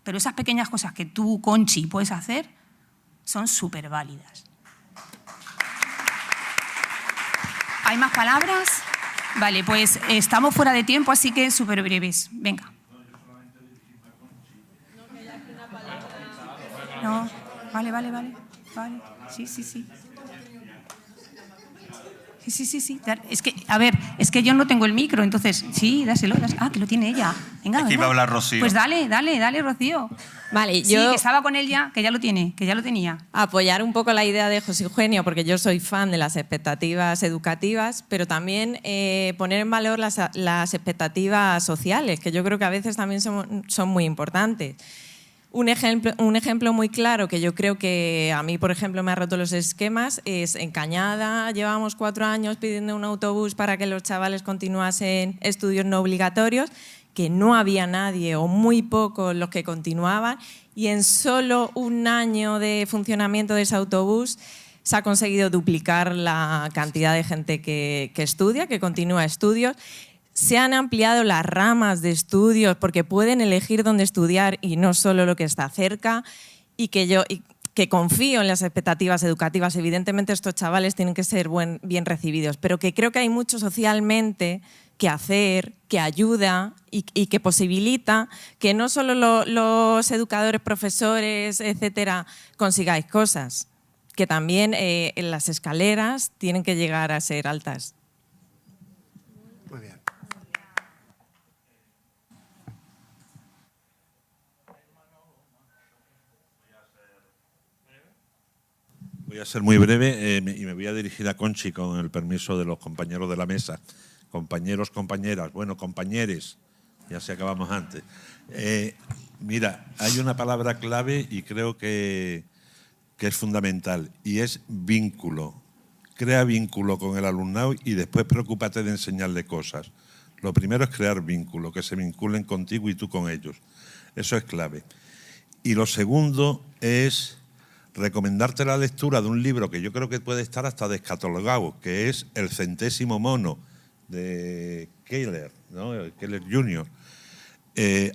S1: Pero esas pequeñas cosas que tú, Conchi, puedes hacer son súper válidas. ¿Hay más palabras? Vale, pues estamos fuera de tiempo, así que súper breves. Venga. No, vale. Sí. Sí. Es que, a ver, es que yo no tengo el micro, entonces, sí, dáselo. Que lo tiene ella. Venga,
S7: Aquí va a hablar Rocío.
S1: Pues dale, Rocío.
S8: Vale,
S1: Sí, que estaba con él ya, que ya lo tenía.
S8: Apoyar un poco la idea de José Eugenio, porque yo soy fan de las expectativas educativas, pero también poner en valor las expectativas sociales, que yo creo que a veces también son muy importantes. Un ejemplo muy claro que yo creo que a mí, por ejemplo, me ha roto los esquemas es en Cañada. Llevamos 4 años pidiendo un autobús para que los chavales continuasen estudios no obligatorios, que no había nadie o muy pocos los que continuaban, y en solo 1 año de funcionamiento de ese autobús se ha conseguido duplicar la cantidad de gente que estudia, que continúa estudios. Se han ampliado las ramas de estudios porque pueden elegir dónde estudiar y no solo lo que está cerca, y que confío en las expectativas educativas. Evidentemente estos chavales tienen que ser bien recibidos, pero que creo que hay mucho socialmente que hacer, que ayuda y que posibilita que no solo los educadores, profesores, etcétera, consigáis cosas, que también en las escaleras tienen que llegar a ser altas.
S4: Muy bien.
S7: Voy a ser muy breve y me voy a dirigir a Conchi con el permiso de los compañeros de la mesa. Compañeros, compañeras, bueno, compañeres, ya se acabamos antes. Mira, hay una palabra clave y creo que es fundamental, y es vínculo. Crea vínculo con el alumnado y después preocúpate de enseñarle cosas. Lo primero es crear vínculo, que se vinculen contigo y tú con ellos. Eso es clave. Y lo segundo es recomendarte la lectura de un libro que yo creo que puede estar hasta descatalogado, que es El centésimo mono, de Keller, ¿no? Keller Jr.,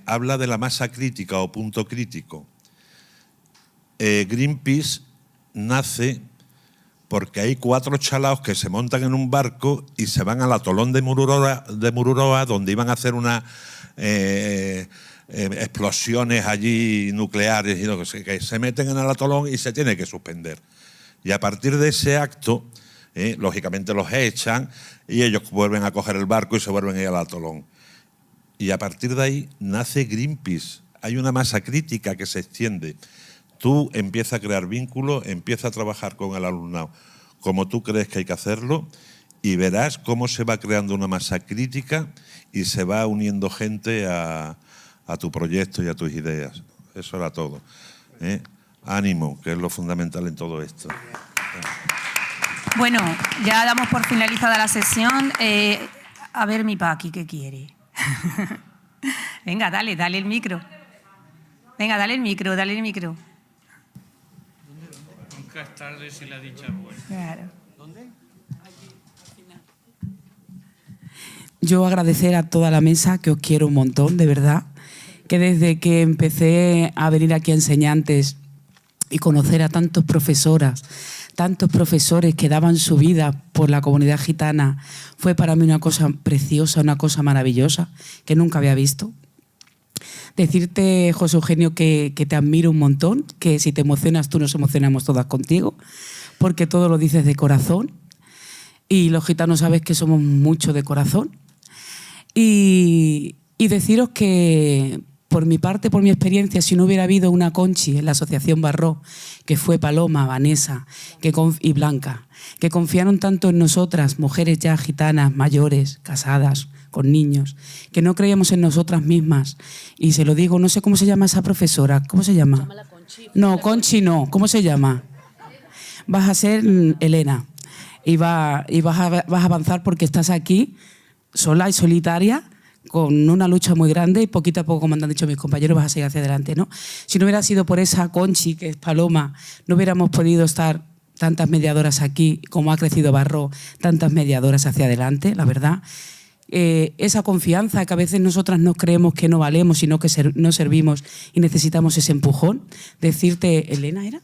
S7: habla de la masa crítica o punto crítico. Greenpeace nace porque hay 4 chalaos que se montan en un barco y se van al atolón de Mururoa, donde iban a hacer unas explosiones allí nucleares, y que se meten en el atolón y se tiene que suspender. Y a partir de ese acto, lógicamente los echan y ellos vuelven a coger el barco y se vuelven a ir al atolón. Y a partir de ahí nace Greenpeace. Hay una masa crítica que se extiende. Tú empiezas a crear vínculos, empiezas a trabajar con el alumnado como tú crees que hay que hacerlo y verás cómo se va creando una masa crítica y se va uniendo gente a tu proyecto y a tus ideas. Eso era todo. Ánimo, que es lo fundamental en todo esto.
S1: Bueno, ya damos por finalizada la sesión. A ver mi Paqui, ¿qué quiere? Venga, dale el micro. Venga, dale el micro.
S3: Nunca es tarde si la dicha es buena.
S1: Claro.
S9: ¿Dónde? Yo agradecer a toda la mesa, que os quiero un montón, de verdad, que desde que empecé a venir aquí a Enseñantes y conocer a tantos profesoras, tantos profesores que daban su vida por la comunidad gitana, fue para mí una cosa preciosa, una cosa maravillosa, que nunca había visto. Decirte, José Eugenio, que te admiro un montón, que si te emocionas tú, nos emocionamos todas contigo, porque todo lo dices de corazón, y los gitanos sabes que somos mucho de corazón. Y deciros que, por mi parte, por mi experiencia, si no hubiera habido una Conchi en la Asociación Barró, que fue Paloma, Vanessa y Blanca, que confiaron tanto en nosotras, mujeres ya gitanas, mayores, casadas, con niños, que no creíamos en nosotras mismas. Y se lo digo, no sé cómo se llama esa profesora. ¿Cómo se llama? No, Conchi no. ¿Cómo se llama? Vas a ser Elena. Y vas a avanzar porque estás aquí, sola y solitaria, con una lucha muy grande y poquito a poco, como han dicho mis compañeros, vas a seguir hacia adelante, ¿no? Si no hubiera sido por esa Conchi, que es Paloma, no hubiéramos podido estar tantas mediadoras aquí, como ha crecido Barró, tantas mediadoras hacia adelante, la verdad. Esa confianza que a veces nosotras no creemos que no valemos, sino que no servimos y necesitamos ese empujón. Decirte, ¿Elena era?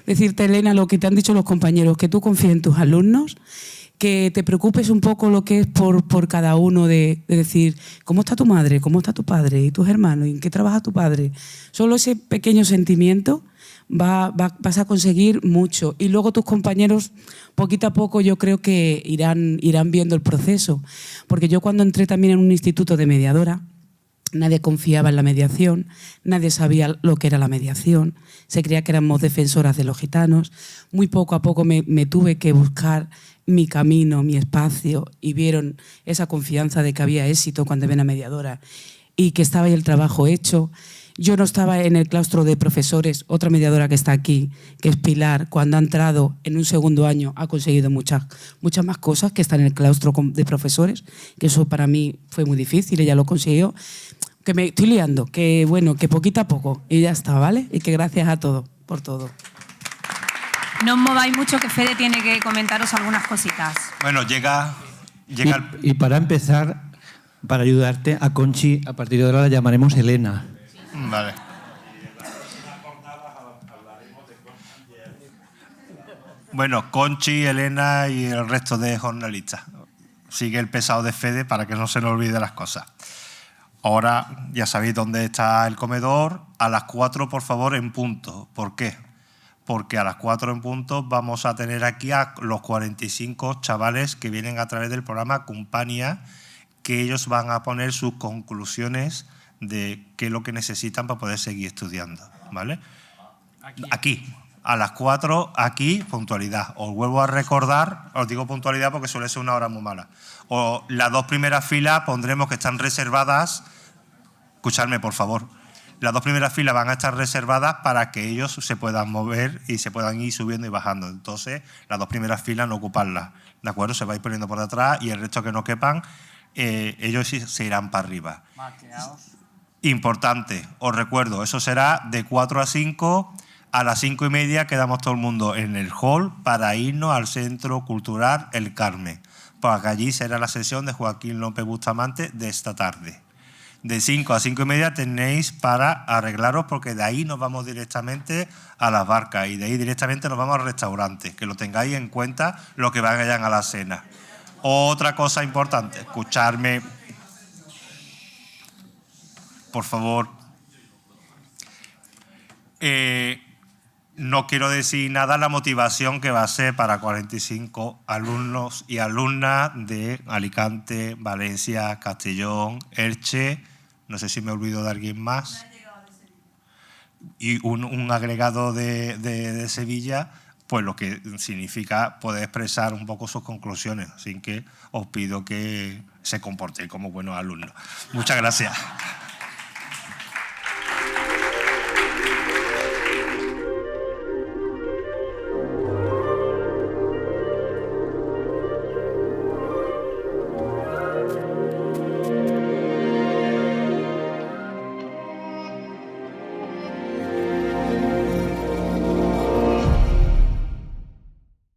S9: Decirte, Elena, lo que te han dicho los compañeros, que tú confíes en tus alumnos, que te preocupes un poco lo que es por cada uno, de decir, ¿cómo está tu madre? ¿Cómo está tu padre? ¿Y tus hermanos? ¿Y en qué trabaja tu padre? Solo ese pequeño sentimiento vas a conseguir mucho. Y luego tus compañeros, poquito a poco, yo creo que irán viendo el proceso. Porque yo cuando entré también en un instituto de mediadora, nadie confiaba en la mediación, nadie sabía lo que era la mediación, se creía que éramos defensoras de los gitanos. Muy poco a poco me tuve que buscar mi camino, mi espacio, y vieron esa confianza de que había éxito cuando ven a mediadora y que estaba ahí el trabajo hecho. Yo no estaba en el claustro de profesores, otra mediadora que está aquí, que es Pilar, cuando ha entrado en un segundo año ha conseguido muchas más cosas que están en el claustro de profesores, que eso para mí fue muy difícil, ella lo consiguió. Que me estoy liando, que bueno, que poquito a poco, y ya está, ¿vale? Y que gracias a todos por todo.
S1: No os mováis mucho, que Fede tiene que comentaros algunas cositas.
S2: Bueno, llega
S10: y para empezar, para ayudarte, a Conchi, a partir de ahora la llamaremos Elena.
S2: Vale. Bueno, Conchi, Elena y el resto de jornalistas. Sigue el pesado de Fede para que no se nos olvide las cosas. Ahora ya sabéis dónde está el comedor. A las 4, por favor, en punto. ¿Por qué? Porque a las 4 en punto vamos a tener aquí a los 45 chavales que vienen a través del programa Compania, que ellos van a poner sus conclusiones de qué es lo que necesitan para poder seguir estudiando, ¿vale? Aquí, a las 4, aquí, puntualidad. Os vuelvo a recordar, os digo puntualidad porque suele ser una hora muy mala. O las 2 primeras filas pondremos que están reservadas. Escuchadme, por favor. Las 2 primeras filas van a estar reservadas para que ellos se puedan mover y se puedan ir subiendo y bajando. Entonces, las 2 primeras filas no ocuparlas, ¿de acuerdo? Se va a ir poniendo por detrás y el resto que no quepan, ellos se irán para arriba. Importante, os recuerdo, eso será de 4 a 5. A las 5:30 quedamos todo el mundo en el hall para irnos al Centro Cultural El Carmen. porque allí será la sesión de Joaquín López Bustamante de esta tarde. De 5 a 5 y media tenéis para arreglaros, porque de ahí nos vamos directamente a las barcas y de ahí directamente nos vamos al restaurante, que lo tengáis en cuenta los que vayan a la cena. Otra cosa importante, escucharme, por favor. No quiero decir nada la motivación que va a ser para 45 alumnos y alumnas de Alicante, Valencia, Castellón, Elche, no sé si me olvido de alguien más, y un agregado de Sevilla, pues lo que significa poder expresar un poco sus conclusiones. Así que os pido que se comportéis como buenos alumnos. Muchas gracias.